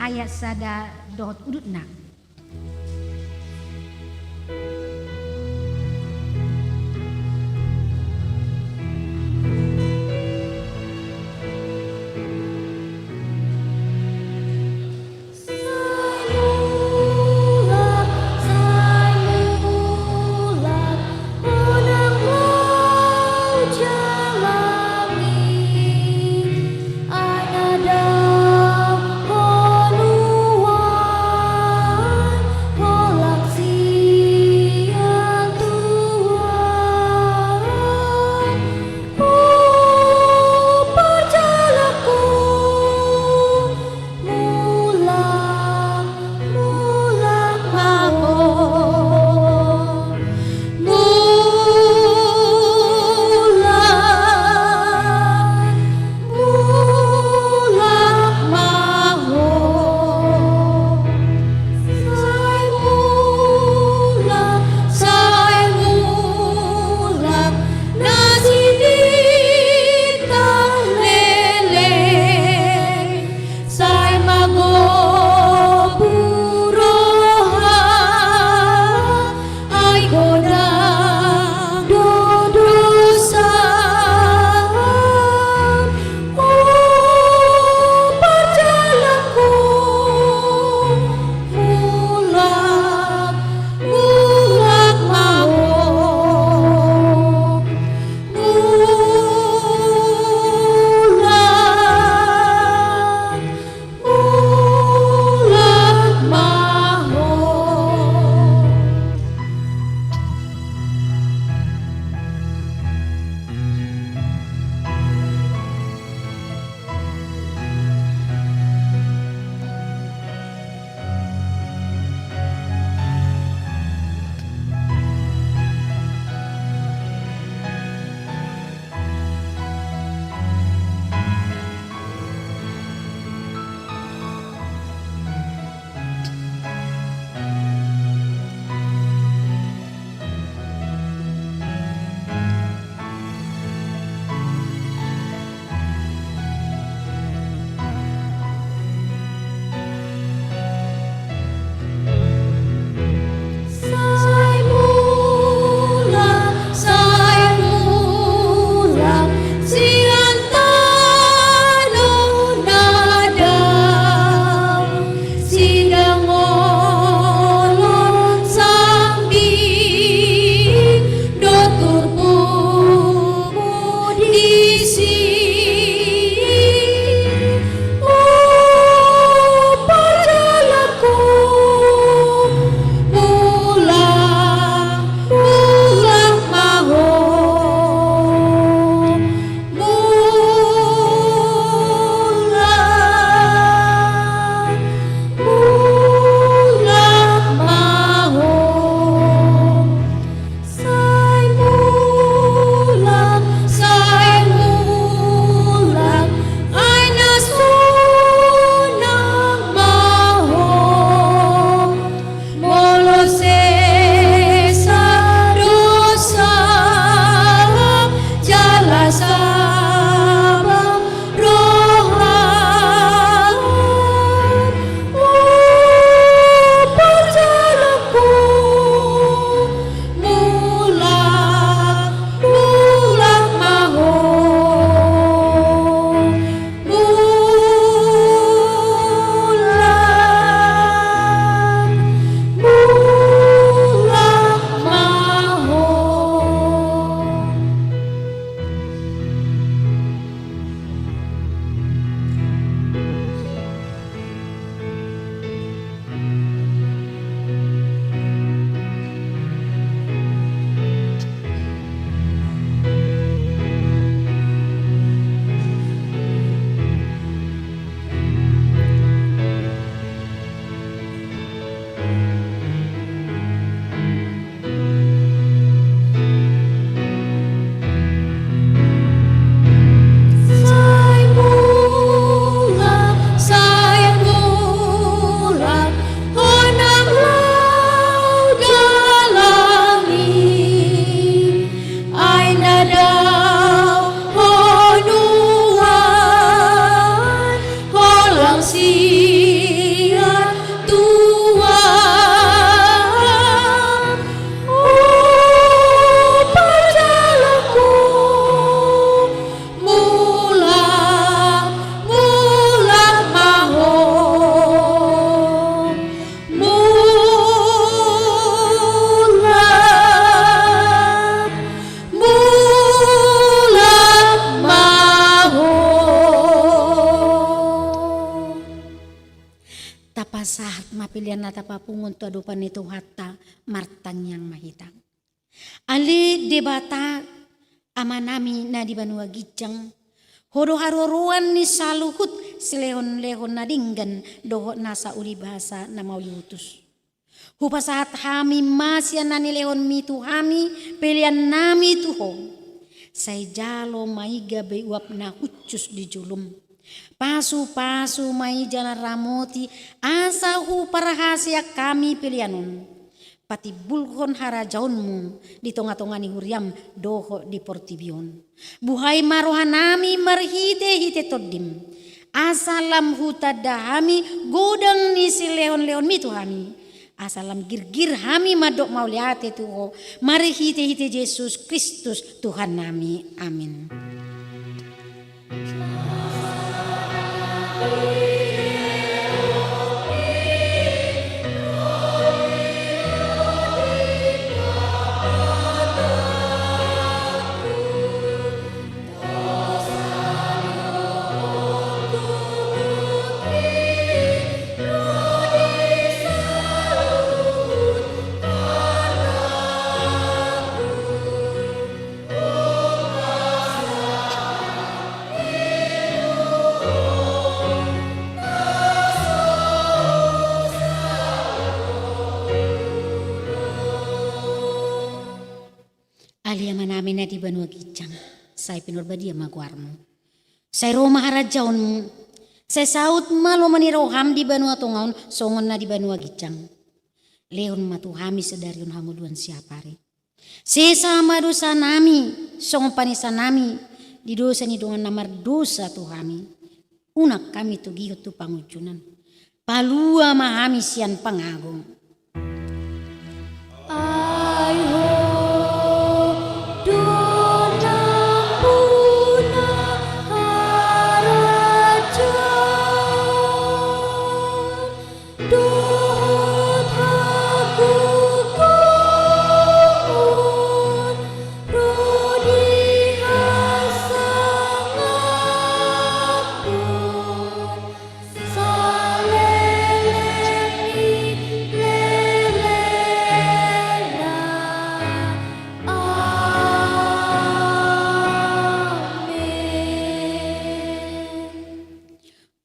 ayat sada dohot udutna. Anada Tapa sahat mapilian na tapa pungon to adupan nito hatta martang yang mahitang. Ali debata amanami na di Banua Gijang. Hodo haruruan ni saluhut silehon-lehon na dinggan doho nasa uli bahasa na mau yutus. Hupasahat hami masya na nilehon mitu hami pilihan nami tuho. Say jalo maiga bewap na hucus di julum. Pasu-pasu mai jalan ramoti asa hu parahasia kami pilihanon. Pati bulhon harajaunmu di tonga-tongani huriam doho di portibion. Buhai marohanami marhite-hite todim. Asalam hutadahami godang ni si leon-leon mitu hami. Asalam gir-gir hami madok mauliate tuho. Marhite-hite Yesus Kristus Tuhan nami. Amin. Aliama namin na di Banua Gijang, say pinurbadia magwarmo. Say Roma harajaunmu, say saut malo maniroham di Banua Tungaun, songon na di Banua Gijang. Leon matuhami sedarion hamuduan siapari. Sesama dosa nami, songon panisa nami, di dosa ni dongan namar dosa tuhami. Unak kami tu gihut tu pangujunan, palua mahami sian pangagong.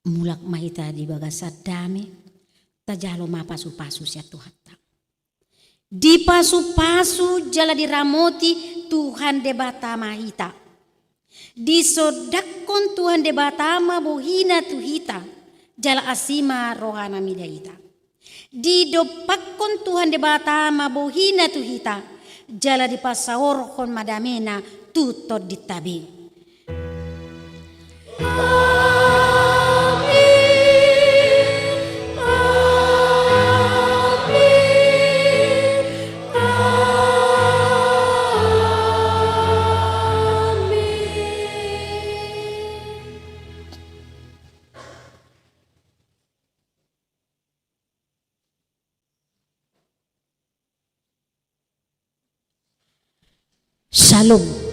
Mulak mahita di bagasa dame, tajalo mapasu-pasu siya tuhata. Di pasu-pasu jala di ramoti Tuhan debata mahita. Di sodakon Tuhan debata mabuhina tuhita, jala asima rohana midahita. Di dopakon Tuhan debata mabuhina tuhita, jala di pasaorkon madamena tutod ditabi. Shalom.